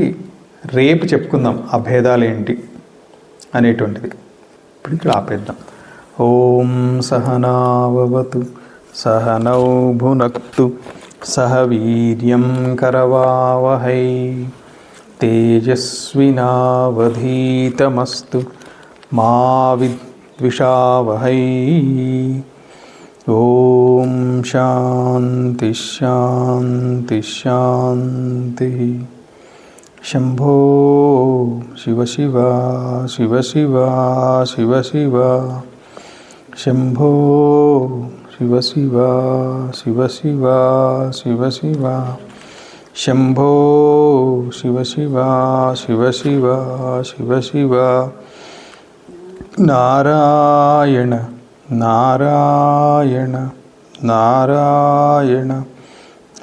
రేపు చెప్పుకుందాం. ఆ భేదాలు ఏంటి అనేటువంటిది ఇప్పుడు ఇక్కడ ఆపేద్దాం. ఓం సహనావతు सह नौ भुनक्तु सह वीर्यं करवावहै तेजस्विनावधीतमस्तु मा विद्विषावहै। ओम शांति शांति शांति। शंभो शिव शिव शिव शिव शिव शिव। शंभो शिव शिव शिव शिव शिव शिव। शंभो शिव शिव शिव शिव शिव शिव। नारायण नारायण नारायण।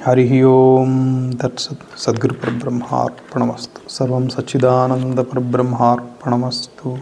हरि ओम तत्सत्। सद्गुरु परब्रह्मार्पणमस्तु। सर्वं सच्चिदानंद परब्रह्मार्पणमस्तु।